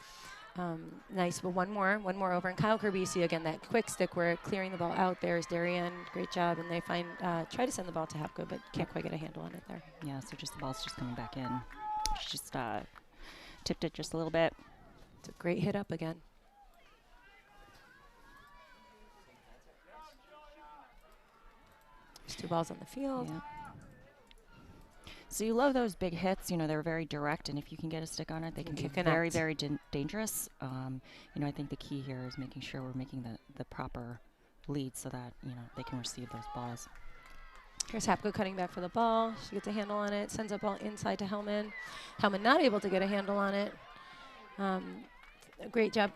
Nice, but one more over. And Kyle Kirby, you see again that quick stick work, clearing the ball out. There's Darien, great job. And they try to send the ball to Hapco, but can't quite get a handle on it there. Yeah, so just the ball's just coming back in. She just tipped it just a little bit. It's a great hit up again. There's 2 balls on the field. Yeah. So you love those big hits. They're very direct, and if you can get a stick on it, they can be very, very dangerous. I think the key here is making sure we're making the proper lead so that, they can receive those balls. Here's Hapko cutting back for the ball. She gets a handle on it, sends a ball inside to Hellman. Hellman not able to get a handle on it. Great job.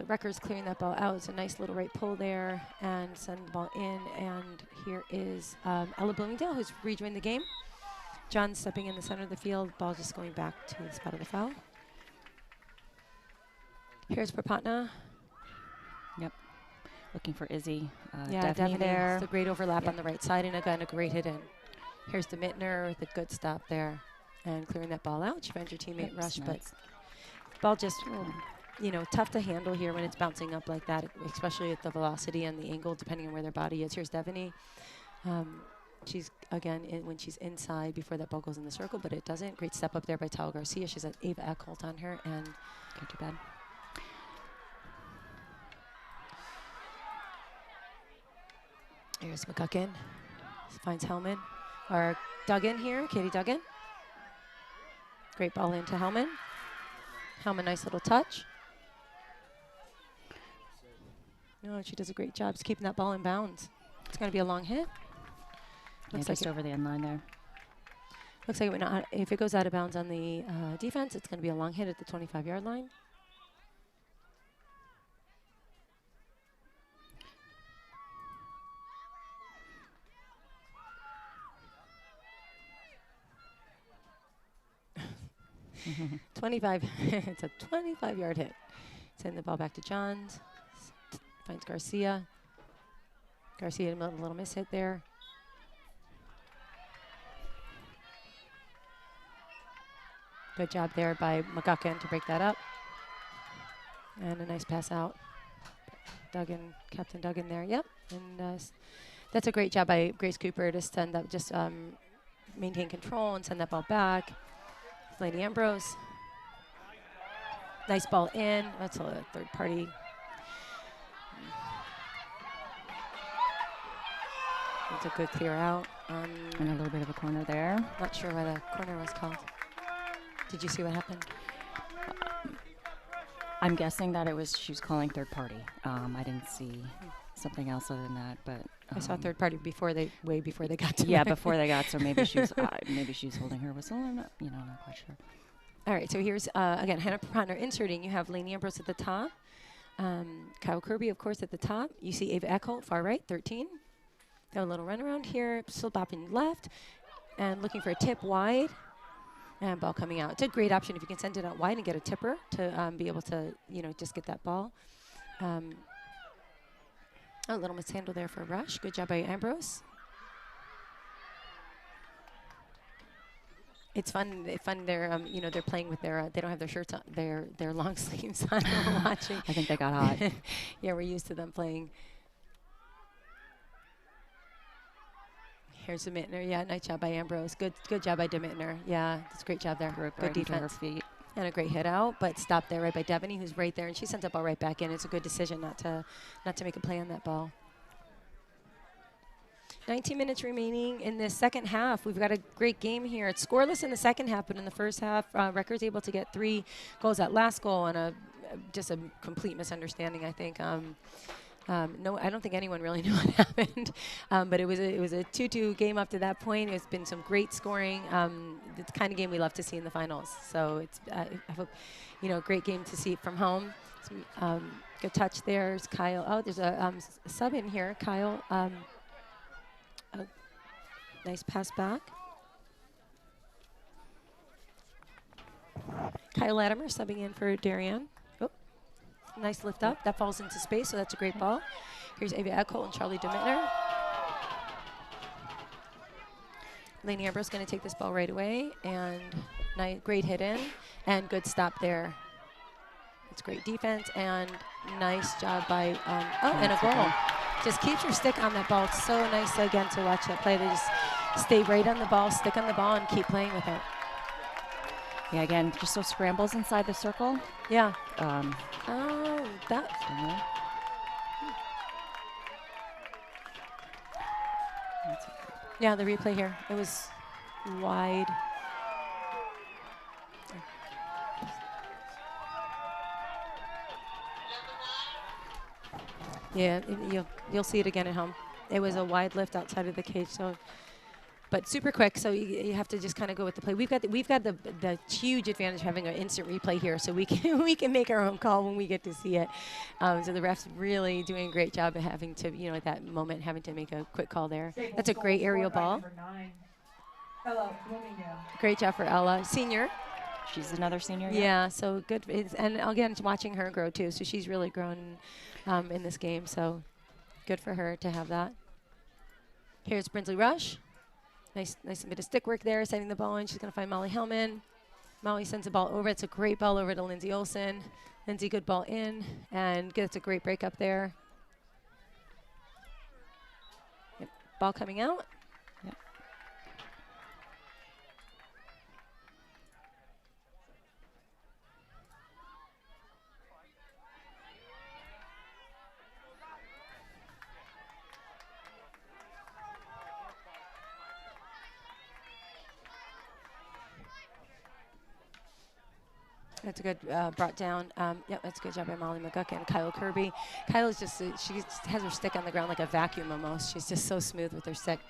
Reckers clearing that ball out. It's a nice little right pull there and send the ball in. And here is Ella Bloomingdale, who's rejoined the game. John stepping in the center of the field. Ball just going back to the spot of the foul. Here's Prapatna. Yep. Looking for Izzy. Devaney there. It's a great overlap on the right side, and again, a great hit in. Here's DeMittner with a good stop there and clearing that ball out. She finds her teammate Rush, but ball just, tough to handle here when it's bouncing up like that, especially at the velocity and the angle, depending on where their body is. Here's Devaney. She's, again, when she's inside before that ball goes in the circle, but it doesn't. Great step up there by Tal Garcia. She's at Ava Eckholt on her, and not too bad. Here's McGuckin. Finds Hellman. Or Duggan here, Katie Duggan. Great ball into Hellman. Hellman, nice little touch. No, she does a great job just keeping that ball in bounds. It's going to be a long hit. Looks like just over the end line there. Looks like if it goes out of bounds on the defense, it's going to be a long hit at the 25-yard line. It's a 25-yard hit. Send the ball back to Johns. Finds Garcia. Garcia, a little miss hit there. Good job there by McGuckin to break that up. And a nice pass out. Duggan, Captain Duggan there, yep. And that's a great job by Grace Cooper to send that, just maintain control and send that ball back. Lady Ambrose. Nice ball in. That's a third party. It's a good clear out. And a little bit of a corner there. Not sure why the corner was called. Did you see what happened? I'm guessing that she was calling third party. I didn't see something else other than that, but I saw third party way before they got to yeah, there. before they got. So maybe she was holding her whistle. I'm not, not quite sure. All right, so here's again Hannah Propatner inserting. You have Lainey Ambrose at the top, Kyle Kirby, of course, at the top. You see Ava Eckholt, far right, 13. Got a little run around here, still bopping left, and looking for a tip wide. And ball coming out. It's a great option if you can send it out wide and get a tipper to be able to, just get that ball. A little mishandle there for Rush. Good job by Ambrose. It's fun. They're, they're playing with their. They don't have their shirts on. Their long sleeves on. We're watching. I think they got hot. Yeah, we're used to them playing. Here's Demitner. Yeah, nice job by Ambrose. Good job by Demitner. Yeah, it's a great job there. Good defense. Her feet. And a great hit out, but stopped there right by Devaney, who's right there, and she sends that ball right back in. It's a good decision not to make a play on that ball. 19 minutes remaining in the second half. We've got a great game here. It's scoreless in the second half, but in the first half, Rutgers able to get 3 goals. That last goal on just a complete misunderstanding, I think. No, I don't think anyone really knew what happened, but it was a 2-2 game up to that point. It's been some great scoring, the kind of game we love to see in the finals. So it's I hope, great game to see from home. Some, good touch there. There's Kyle. Oh, there's a sub in here. Kyle. Nice pass back. Kyle Latimer subbing in for Darien. Nice lift up. That falls into space, so that's a great ball. Here's Ava Eckholt and Charlie Demitner. Lainey Ambrose going to take this ball right away, and great hit in, and good stop there. It's great defense, and nice job by, and a goal. Just keeps your stick on that ball. It's so nice, again, to watch that play. They just stay right on the ball, stick on the ball, and keep playing with it. Yeah, again, just those scrambles inside the circle. Yeah. That. Yeah, the replay here. It was wide. Yeah, you'll see it again at home. It was a wide lift outside of the cage, so. But super quick, so you have to just kind of go with the play. We've got the huge advantage of having an instant replay here, so we can make our own call when we get to see it. So the refs really doing a great job of having to, at that moment, having to make a quick call there. That's a great aerial ball. Great job for Ella, senior. She's another senior. Yeah, so good. And again, watching her grow too. So she's really grown in this game. So good for her to have that. Here's Brinsley Rush. Nice bit of stick work there, sending the ball in. She's going to find Molly Hellman. Molly sends the ball over. It's a great ball over to Lindsay Olsen. Lindsay, good ball in, and gets a great break up there. Yep. Ball coming out. Yep. That's a good brought down. That's a good job by Molly McGuckin and Kyle Kirby. Kyle's just, she has her stick on the ground like a vacuum almost. She's just so smooth with her stick.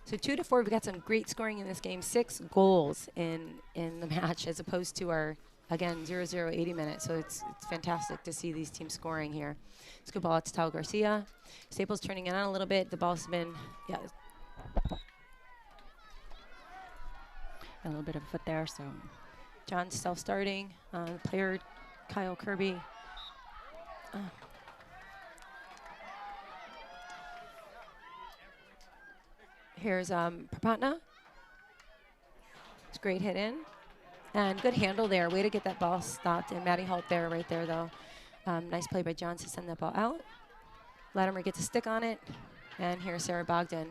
So 2-4, we've got some great scoring in this game. 6 goals in the match as opposed to our, again, 0-0 80 minutes. So it's fantastic to see these teams scoring here. It's a good ball out to Tal Garcia. Staples turning it on a little bit. The ball's been, a little bit of a foot there, so. John's self-starting. Player Kyle Kirby. Here's Propatna. It's a great hit in. And good handle there. Way to get that ball stopped. And Maddie Holt there, right there, though. Nice play by John to send that ball out. Latimer gets a stick on it. And here's Sarah Bogdan.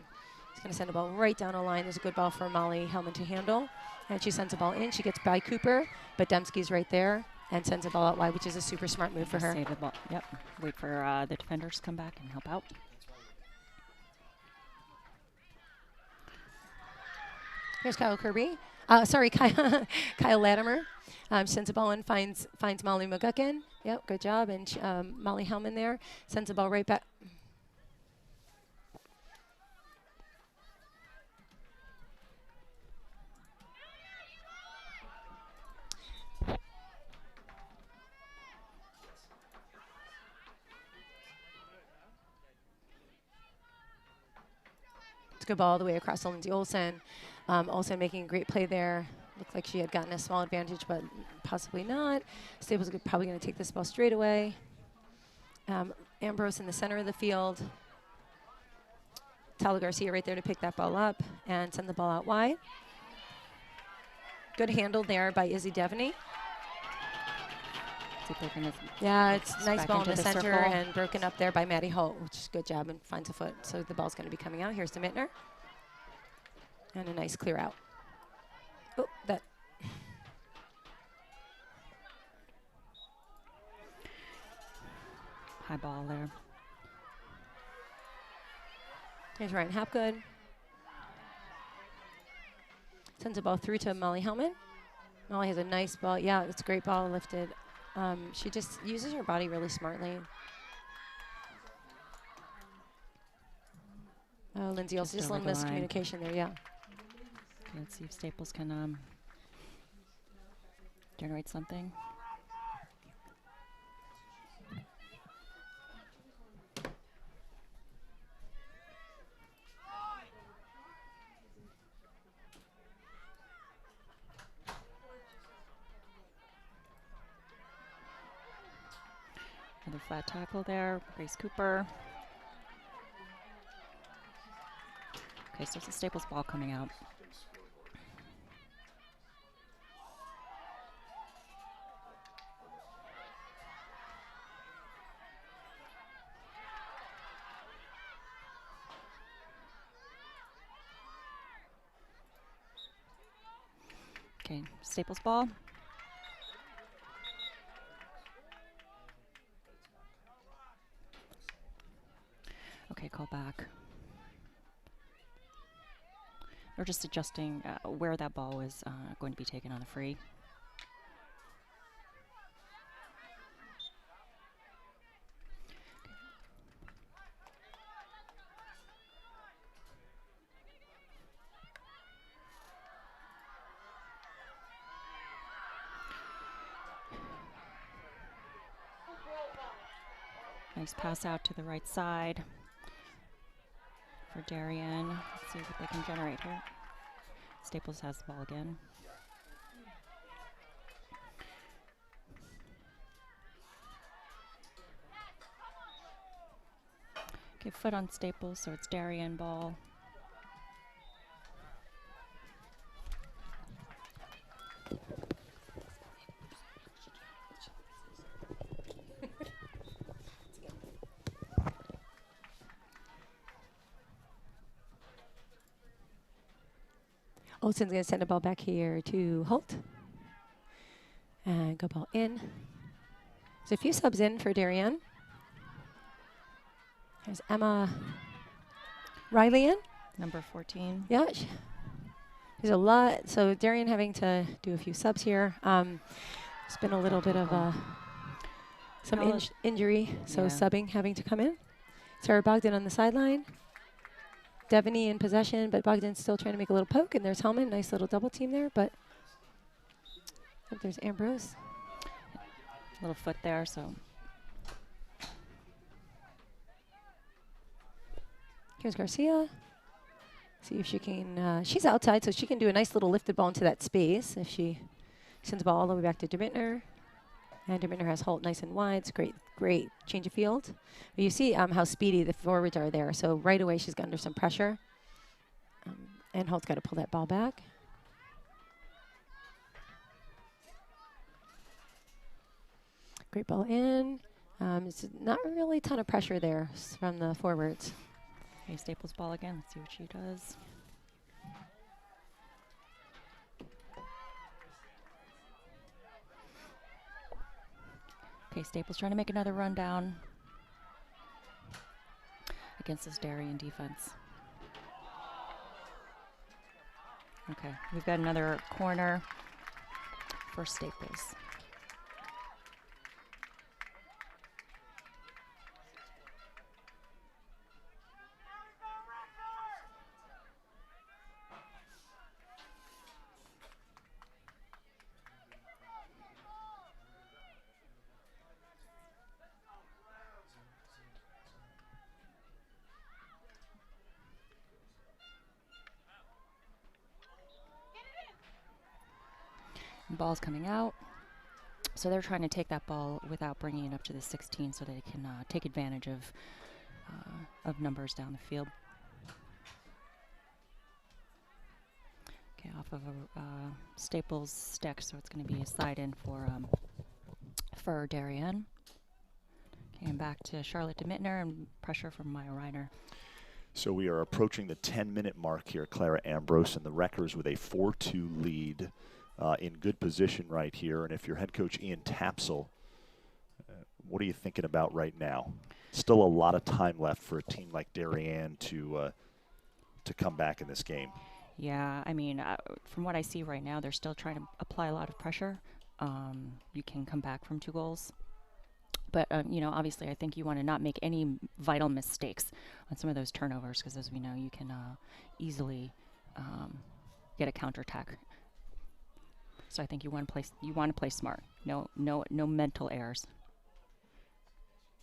She's going to send the ball right down the line. There's a good ball for Molly Hellman to handle. And she sends the ball in. She gets by Cooper, but Dembski's right there and sends the ball out wide, which is a super smart move for her. Save the ball. Yep. Wait for the defenders to come back and help out. Here's Kyle Kirby. Sorry, Kyle Latimer. Sends the ball in, finds Molly McGuckin. Yep, good job. And Molly Hellman there sends the ball right back. It's a good ball all the way across to Lindsay Olsen. Olsen making a great play there. Looked like she had gotten a small advantage, but possibly not. Staples are probably going to take this ball straight away. Ambrose in the center of the field. Tala Garcia right there to pick that ball up and send the ball out wide. Good handle there by Izzy Devaney. Yeah, it's a nice ball in the center circle. and broken up there by Maddie Holt, which is a good job, and finds a foot. So the ball's going to be coming out. Here's to Mittner. And a nice clear out. Oh, that. High ball there. Here's Ryan Hapgood. Sends the ball through to Molly Hellman. Molly has a nice ball. Yeah, it's a great ball lifted. She just uses her body really smartly. Oh, Lindsay also just a little miscommunication there, yeah. Okay, let's see if Staples can generate something. Another flat tackle there, Grace Cooper. Okay, so it's a Staples ball coming out. Okay, Staples ball. Okay, call back. We're just adjusting where that ball was going to be taken on the free. Nice pass out to the right side for Darien. Let's see what they can generate here. Staples has the ball again. Okay, foot on Staples, so it's Darien ball. Olsen's going to send the ball back here to Holt. And go ball in. There's a few subs in for Darien. There's Emma Riley in. Number 14. Yeah. There's a lot. So Darien having to do a few subs here. It's been a little bit of some injury, so subbing having to come in. Sarah Bogdan on the sideline. Devaney in possession, but Bogdan's still trying to make a little poke, and there's Hellman. Nice little double team there, but there's Ambrose. Little foot there, so. Here's Garcia. See if she can, she's outside, so she can do a nice little lifted ball into that space if she sends the ball all the way back to DeMittner. And DeMittner has Holt nice and wide. It's great, great change of field. But you see how speedy the forwards are there. So right away she's got under some pressure. And Holt's got to pull that ball back. Great ball in. It's not really a ton of pressure there from the forwards. Okay, Staples ball again. Let's see what she does. Okay, Staples trying to make another run down against this Darien defense. Okay, we've got another corner for Staples. Ball's coming out. So they're trying to take that ball without bringing it up to the 16 so they can take advantage of numbers down the field. Okay, off of a Staples stick, so it's going to be a slide in for Darien. Okay, and back to Charlotte DeMittner and pressure from Maya Reiner. So we are approaching the 10-minute mark here, Clara Ambrose, and the Wreckers with a 4-2 lead. In good position right here. And if you're head coach Ian Tapsell, what are you thinking about right now? Still a lot of time left for a team like Darien to come back in this game. Yeah, I mean, from what I see right now, they're still trying to apply a lot of pressure. You can come back from 2 goals. But, you know, obviously I think you want to not make any vital mistakes on some of those turnovers because, as we know, you can easily get a counterattack. So I think you want to play smart. No mental errors.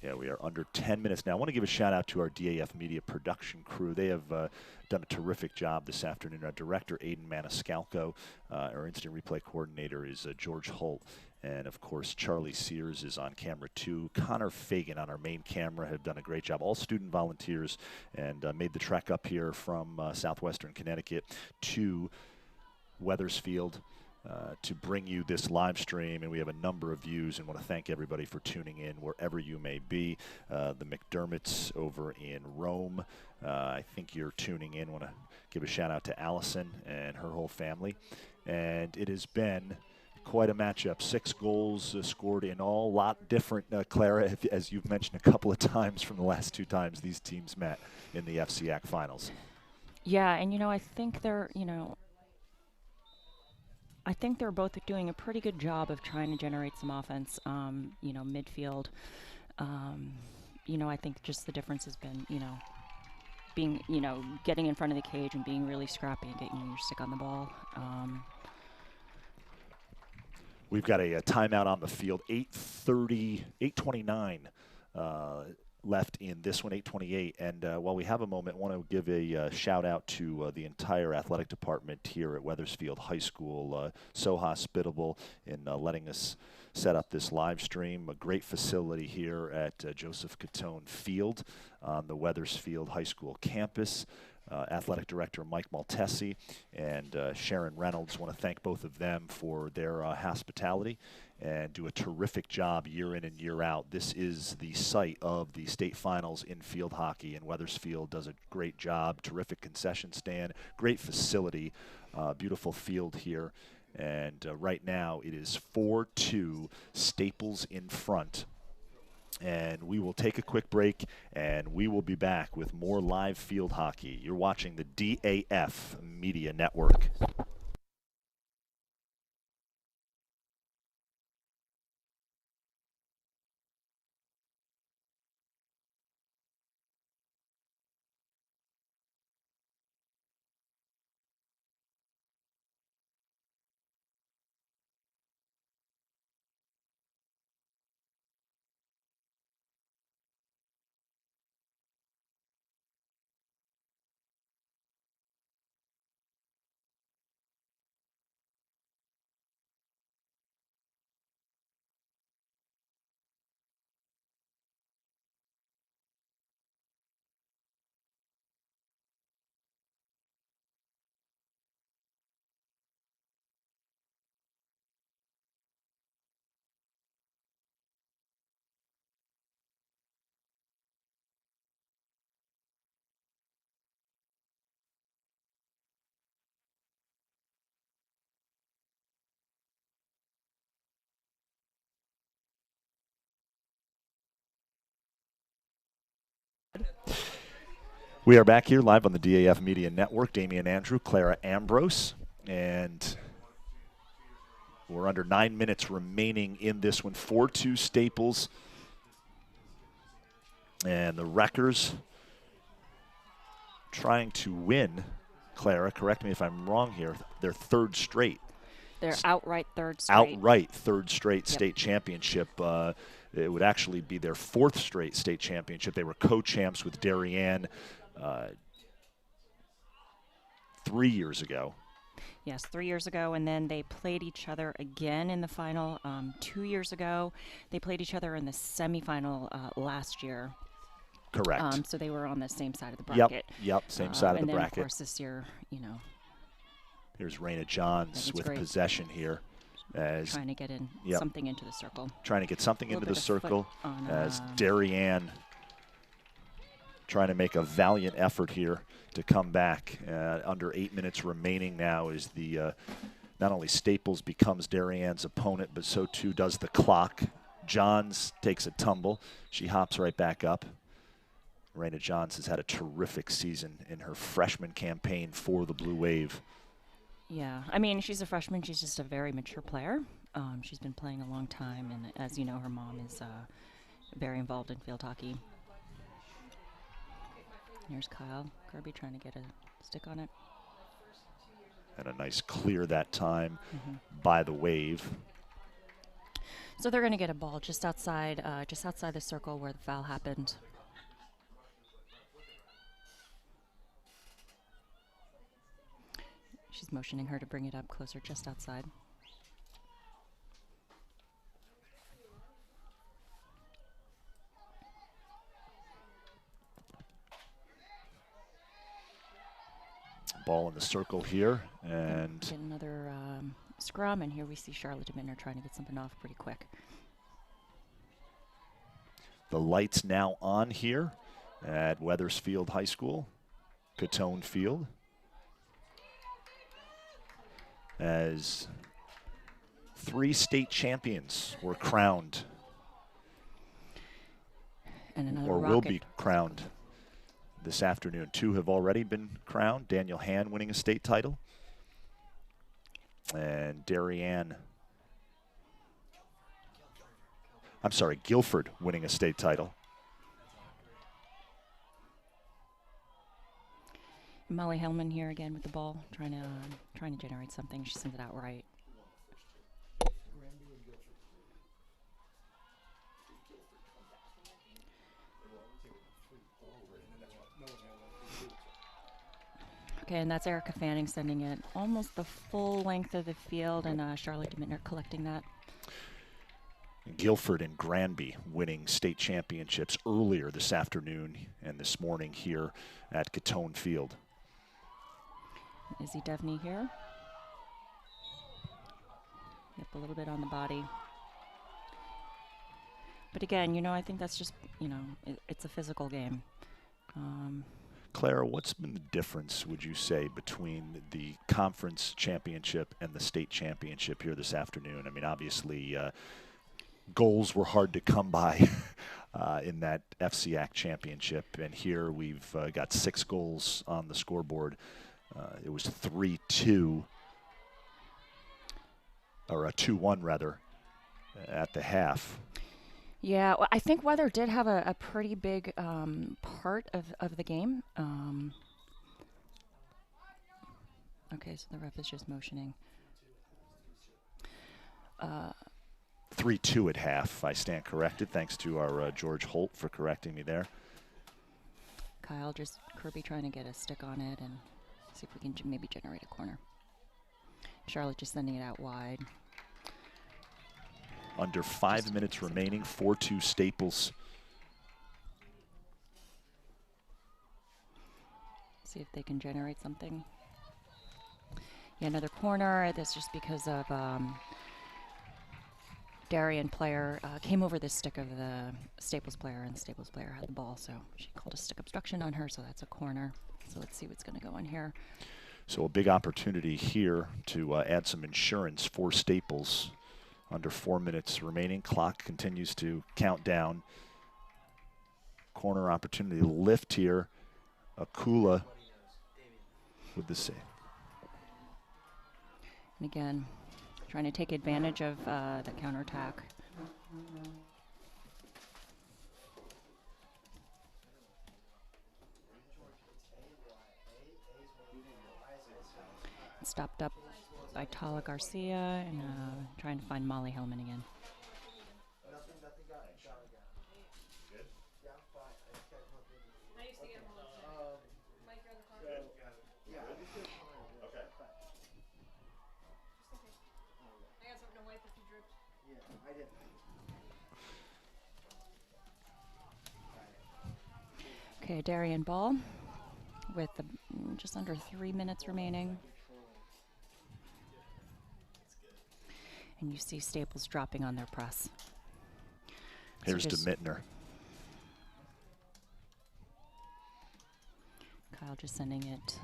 Yeah, we are under 10 minutes now. I want to give a shout out to our DAF Media production crew. They have done a terrific job this afternoon. Our director, Aiden Maniscalco. Our instant replay coordinator is George Holt. And, of course, Charlie Sears is on camera, too. Connor Fagan on our main camera have done a great job. All student volunteers and made the trek up here from southwestern Connecticut to Wethersfield to bring you this live stream, and we have a number of views and want to thank everybody for tuning in wherever you may be. The McDermotts over in Rome, I think you're tuning in. Want to give a shout out to Allison and her whole family. And it has been quite a matchup. 6 goals scored in all, a lot different, Clara, as you've mentioned a couple of times from the last 2 times these teams met in the FCIAC finals. Yeah, and you know, I think they're both doing a pretty good job of trying to generate some offense, you know, midfield. You know, I think just the difference has been, you know, being, you know, getting in front of the cage and being really scrappy and getting your stick on the ball. We've got a timeout on the field, 8:29 left in this one, 8:28. And while we have a moment, I want to give a shout out to the entire athletic department here at Wethersfield High School. So hospitable in letting us set up this live stream. A great facility here at Joseph Catone Field on the Wethersfield High School campus. Athletic Director Mike Maltesi and Sharon Reynolds, want to thank both of them for their hospitality and do a terrific job year in and year out. This is the site of the state finals in field hockey, and Wethersfield does a great job. Terrific concession stand, great facility, beautiful field here. And right now it is 4-2, Staples in front. And we will take a quick break, and we will be back with more live field hockey. You're watching the DAF Media Network. We are back here live on the DAF Media Network. Damian Andrew, Clara Ambrose. And we're under 9 minutes remaining in this one. 4-2 Staples. And the Wreckers trying to win. Clara, correct me if I'm wrong here, their third straight. Their outright third straight. Outright third straight state championship. It would actually be their fourth straight state championship. They were co-champs with Darien 3 years ago. Yes, 3 years ago, and then they played each other again in the final 2 years ago. They played each other in the semifinal last year. Correct. So they were on the same side of the bracket. Yep, same side of the and then, bracket. Of course, this year, you know. Here's Raina Johns with great. Possession here. As Trying to get in something into the circle. Trying to get something into the circle on, as Darien trying to make a valiant effort here to come back. Under 8 minutes remaining now is the not only Staples becomes Darien's opponent, but so too does the clock. Johns takes a tumble. She hops right back up. Raina Johns has had a terrific season in her freshman campaign for the Blue Wave. Yeah, I mean, she's a freshman. She's just a very mature player. She's been playing a long time, and as you know, her mom is very involved in field hockey. Here's Kyle Kirby trying to get a stick on it. And a nice clear that time by the Wave. So they're going to get a ball just outside the circle where the foul happened. She's motioning her to bring it up closer, just outside. Ball in the circle here, and get another scrum, and here we see Charlotte DeMintner trying to get something off pretty quick. the lights now on here at Wethersfield High School, Catone Field, as 3 state champions were crowned, and or will be crowned this afternoon. 2 have already been crowned. Daniel Han winning a state title, and Guilford winning a state title. Molly Hellman here again with the ball, trying to generate something. She sends it out right. Okay, and that's Erica Fanning sending it almost the full length of the field, and Charlotte DeMintner collecting that. Guilford and Granby winning state championships earlier this afternoon and this morning here at Catone Field. Izzy Devney here. Yep, a little bit on the body. But again, you know, I think that's just, you know, it's a physical game. Clara, what's been the difference, would you say, between the conference championship and the state championship here this afternoon? I mean, obviously, goals were hard to come by in that FCIAC championship, and here we've got 6 goals on the scoreboard. It was 3-2, or a 2-1 rather, at the half. Yeah, well, I think weather did have a pretty big part of the game. Okay, so the ref is just motioning. 3-2 at half. I stand corrected. Thanks to our George Holt for correcting me there. Kyle just Kirby trying to get a stick on it and see if we can maybe generate a corner. Charlotte just sending it out wide. Under 5 minutes remaining, 4-2 Staples. See if they can generate something. Yeah, another corner. That's just because of Darien player came over the stick of the Staples player, and the Staples player had the ball, so she called a stick obstruction on her, so that's a corner. So let's see what's going to go on here. So a big opportunity here to add some insurance for Staples. Under 4 minutes remaining. Clock continues to count down. Corner opportunity lift here. Akula with the save. Again, trying to take advantage of the counterattack. Stopped up by Tala Garcia and trying to find Molly Hellman again. Okay, Darien ball with just under 3 minutes remaining. And you see Staples dropping on their press. Here's to Mittner. Kyle just sending it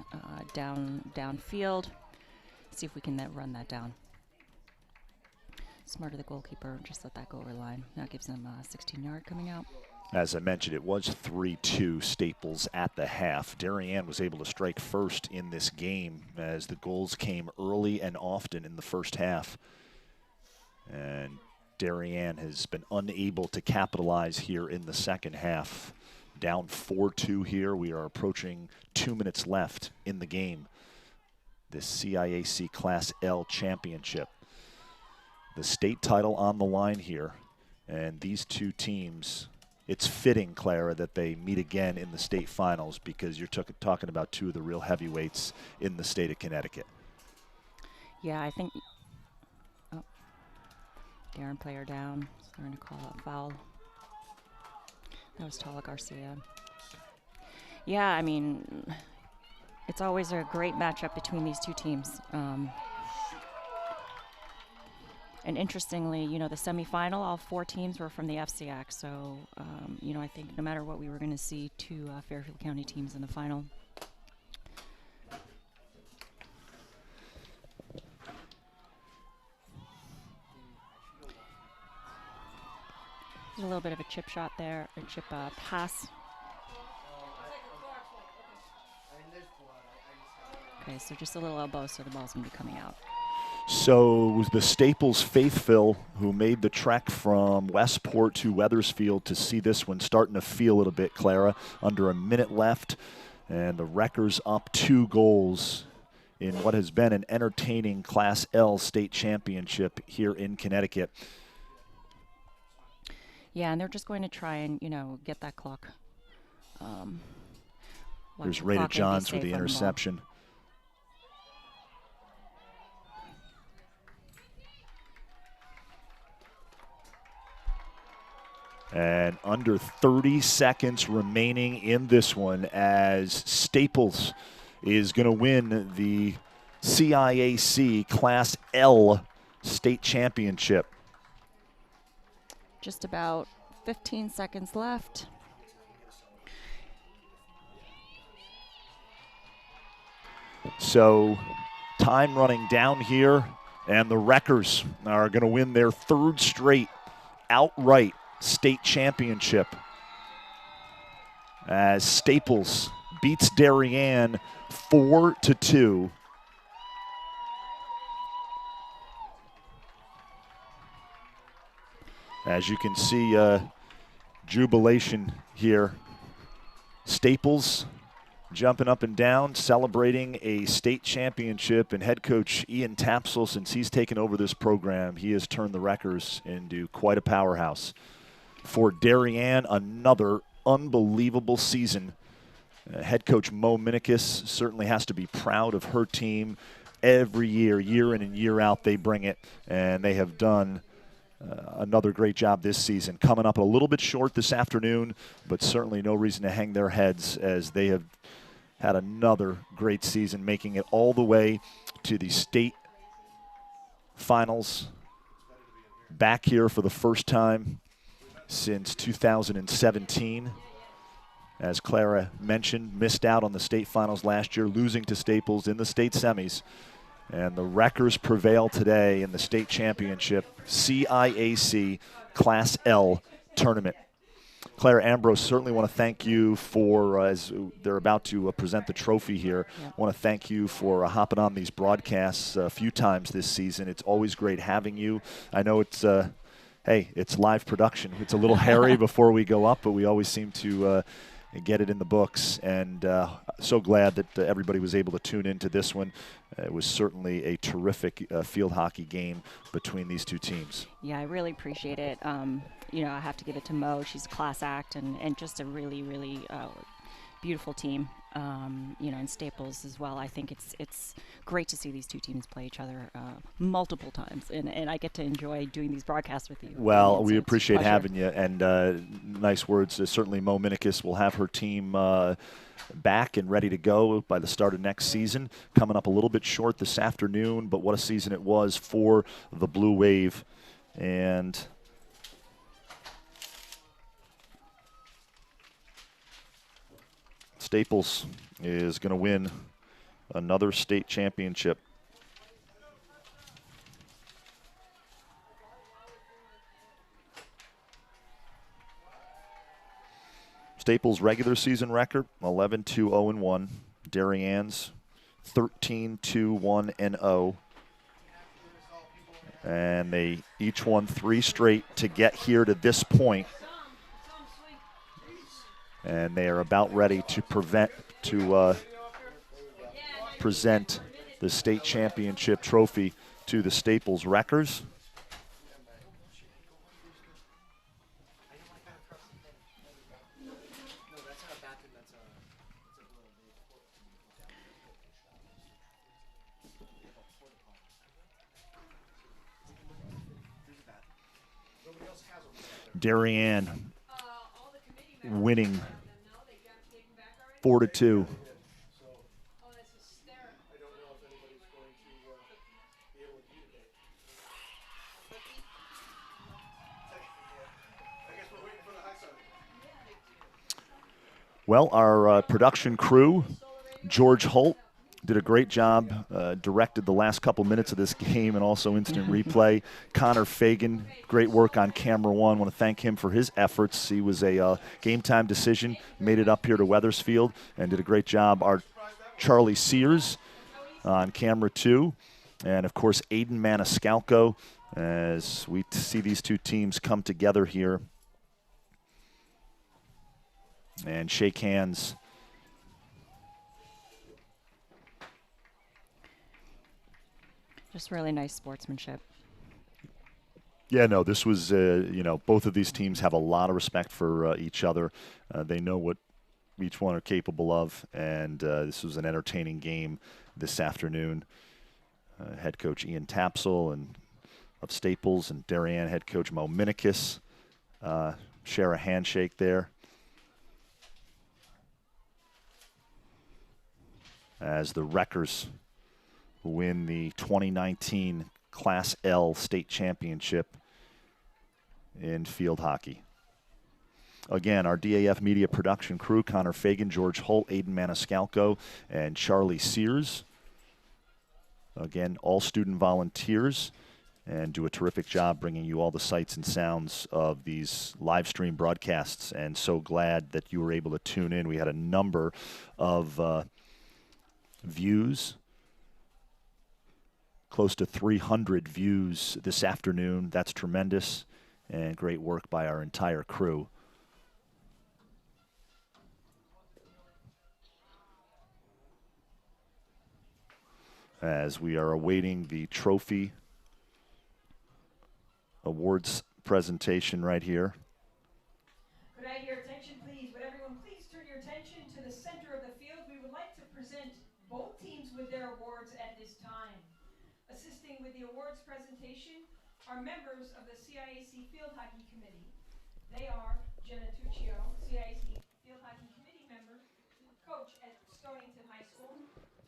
downfield. See if we can run that down. Smarter the goalkeeper, just let that go over the line. That gives them 16-yard coming out. As I mentioned, it was 3-2 Staples at the half. Darien was able to strike first in this game as the goals came early and often in the first half. And Darien has been unable to capitalize here in the second half. Down 4-2 here. We are approaching 2 minutes left in the game. This CIAC Class L championship. The state title on the line here. And these two teams, it's fitting, Clara, that they meet again in the state finals because you're talking about two of the real heavyweights in the state of Connecticut. Yeah, I think... Oh, Darren player down. So they're going to call a foul. That was Tala Garcia. Yeah, I mean, it's always a great matchup between these two teams. And interestingly, you know, the semifinal, all 4 teams were from the FCIAC. So, you know, I think no matter what, we were going to see 2 Fairfield County teams in the final. A little bit of a chip shot there, a chip pass. Okay, so just a little elbow, so the ball's going to be coming out. So it was the Staples faithful who made the trek from Westport to Wethersfield to see this one starting to feel a little bit, Clara. Under a minute left, and the Wreckers up 2 goals in what has been an entertaining Class L state championship here in Connecticut. Yeah, and they're just going to try and, you know, get that clock. Here's Rada Johns with the interception. And under 30 seconds remaining in this one as Staples is going to win the CIAC Class L state championship. Just about 15 seconds left. So time running down here, and the Wreckers are going to win their 3rd straight outright state championship as Staples beats Darien 4-2. As you can see, jubilation here. Staples jumping up and down, celebrating a state championship, and head coach Ian Tapsell, since he's taken over this program, he has turned the Wreckers into quite a powerhouse. For Darien, another unbelievable season. Head coach Mo Minikis certainly has to be proud of her team. Every year, year in and year out, they bring it, and they have done another great job this season. Coming up a little bit short this afternoon, but certainly no reason to hang their heads as they have had another great season, making it all the way to the state finals. Back here for the first time since 2017. As Clara mentioned, missed out on the state finals last year, losing to Staples in the state semis. And the Wreckers prevail today in the state championship CIAC Class L tournament. Claire Ambrose, certainly want to thank you for, as they're about to present the trophy here, want to thank you for hopping on these broadcasts a few times this season. It's always great having you. I know it's, hey, it's live production. It's a little hairy before we go up, but we always seem to get it in the books, and so glad that everybody was able to tune into this one. It was certainly a terrific field hockey game between these two teams. Yeah, I really appreciate it. You know, I have to give it to Mo. She's a class act and just a really, really beautiful team. You know, and Staples as well. I think it's great to see these two teams play each other multiple times, and I get to enjoy doing these broadcasts with you. Well, we appreciate having you, and nice words. Certainly Mo Minikis will have her team back and ready to go by the start of next season. Coming up a little bit short this afternoon, but what a season it was for the Blue Wave. And Staples is going to win another state championship. Staples' regular season record, 11-2-0-1. Darien's 13-2-1-0. And they each won 3 straight to get here to this point. And they are about ready to present the state championship trophy to the Staples Wreckers. Darien winning 4-2. Well, our production crew, George Holt, did a great job, directed the last couple minutes of this game and also instant replay. Connor Fagan, great work on camera one. Want to thank him for his efforts. He was a game time decision, made it up here to Wethersfield and did a great job. Our Charlie Sears on camera two. And, of course, Aiden Maniscalco as we see these two teams come together here and shake hands. Just really nice sportsmanship. Yeah, no, this was, you know, both of these teams have a lot of respect for each other. They know what each one are capable of, and this was an entertaining game this afternoon. Head coach Ian Tapsell and of Staples and Darien head coach Mo Minikis share a handshake there. As the Wreckers win the 2019 Class L state championship in field hockey. Again, our DAF media production crew, Connor Fagan, George Holt, Aiden Maniscalco, and Charlie Sears. Again, all student volunteers, and do a terrific job bringing you all the sights and sounds of these live stream broadcasts, and so glad that you were able to tune in. We had a number of views, close to 300 views this afternoon. That's tremendous, and great work by our entire crew. As we are awaiting the trophy awards presentation right here. Could I have your attention, please? Would everyone please turn your attention to the center of the field? We would like to present both teams with their awards at this time. Assisting with the awards presentation are members of the CIAC Field Hockey Committee. They are Jenna Tuccio, CIAC Field Hockey Committee member, coach at Stonington High School.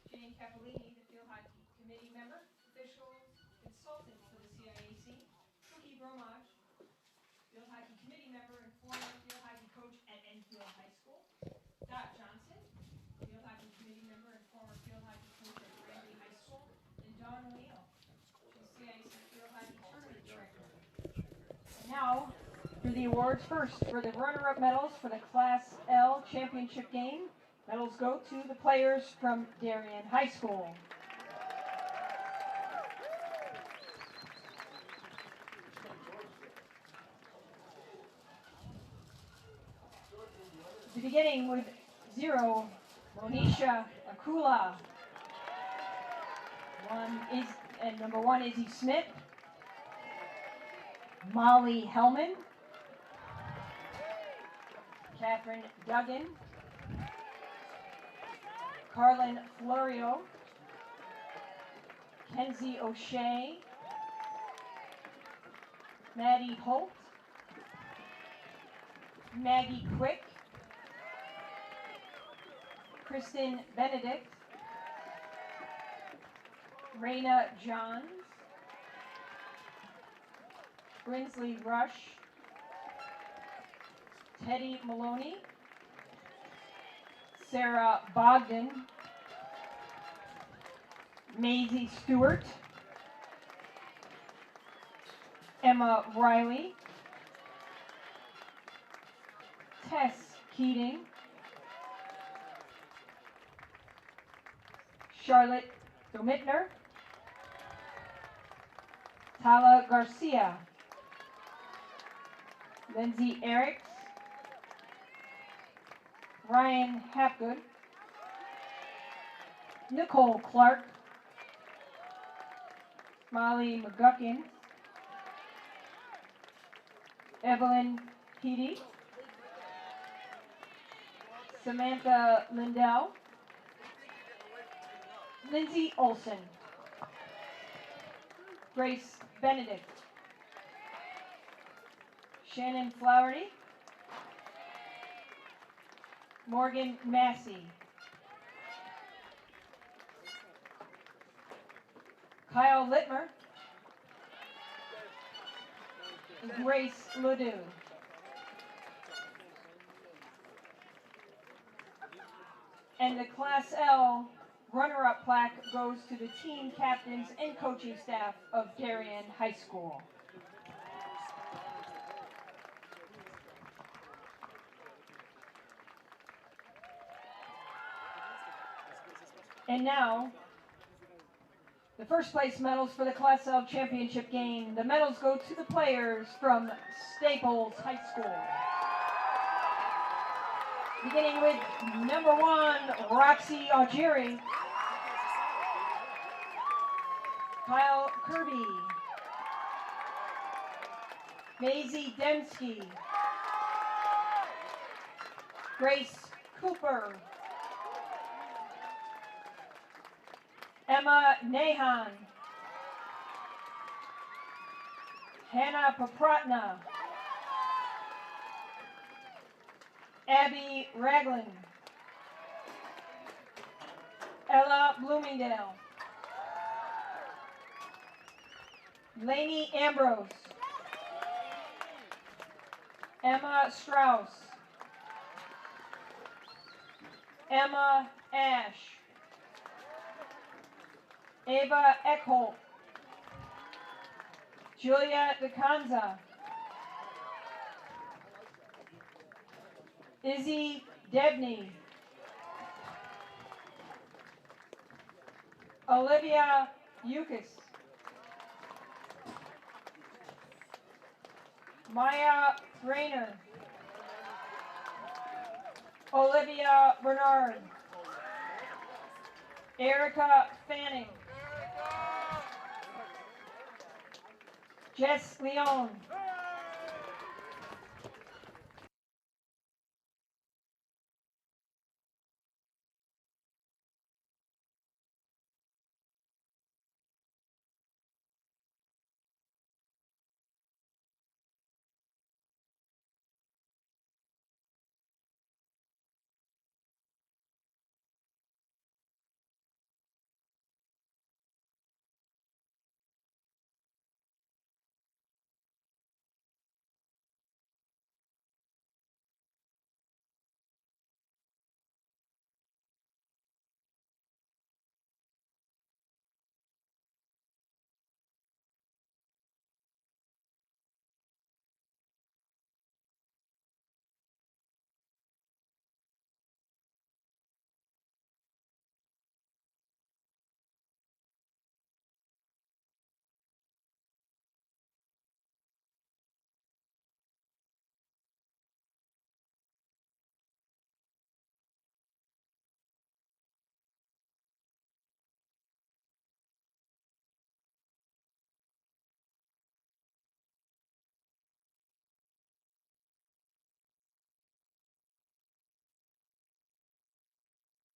Jane Capolini, the Field Hockey Committee member, official consultant for the CIAC. Cookie Bromage, Field Hockey Committee member and former field hockey coach at Enfield High School. Dot Johnson, Field Hockey Committee member and former field hockey coach at Granby High School. And Dawn O'Neill, she's CIAC Field Hockey Tournament Director. And now, For the awards, first, for the runner-up medals for the Class L championship game, medals go to the players from Darien High School. Beginning with 0, Monisha Akula. Number 1, Izzy Smith. Molly Hellman. Catherine Duggan. Carlin Florio. Kenzie O'Shea. Maddie Holt. Maggie Quick. Kristen Benedict. Raina Johns. Brinsley Rush. Teddy Maloney. Sarah Bogdan. Maisie Stewart. Emma Riley. Tess Keating. Charlotte Domitner. Tala Garcia. Lindsay Eriks. Ryan Hapgood. Nicole Clark. Molly McGuckin. Evelyn Peaty. Samantha Lindell. Lindsay Olson. Grace Benedict. Shannon Flaherty. Morgan Massey. Kyle Littmer. And Grace Ledoux. And the Class L runner-up plaque goes to the team captains and coaching staff of Darien High School. And now, the first place medals for the Class L championship game. The medals go to the players from Staples High School. Beginning with number 1, Roxy Algieri. Kyle Kirby. Maisie Dembski. Grace Cooper. Emma Nahan. Hannah Papratna. Abby Ragland. Ella Bloomingdale. Lainey Ambrose. Emma Strauss. Emma Ash. Ava Eckholt. Julia DeCanza. Izzy Debney. Olivia Yukis. Maya Rayner. Olivia Bernard. Erica Fanning. Jess Leone.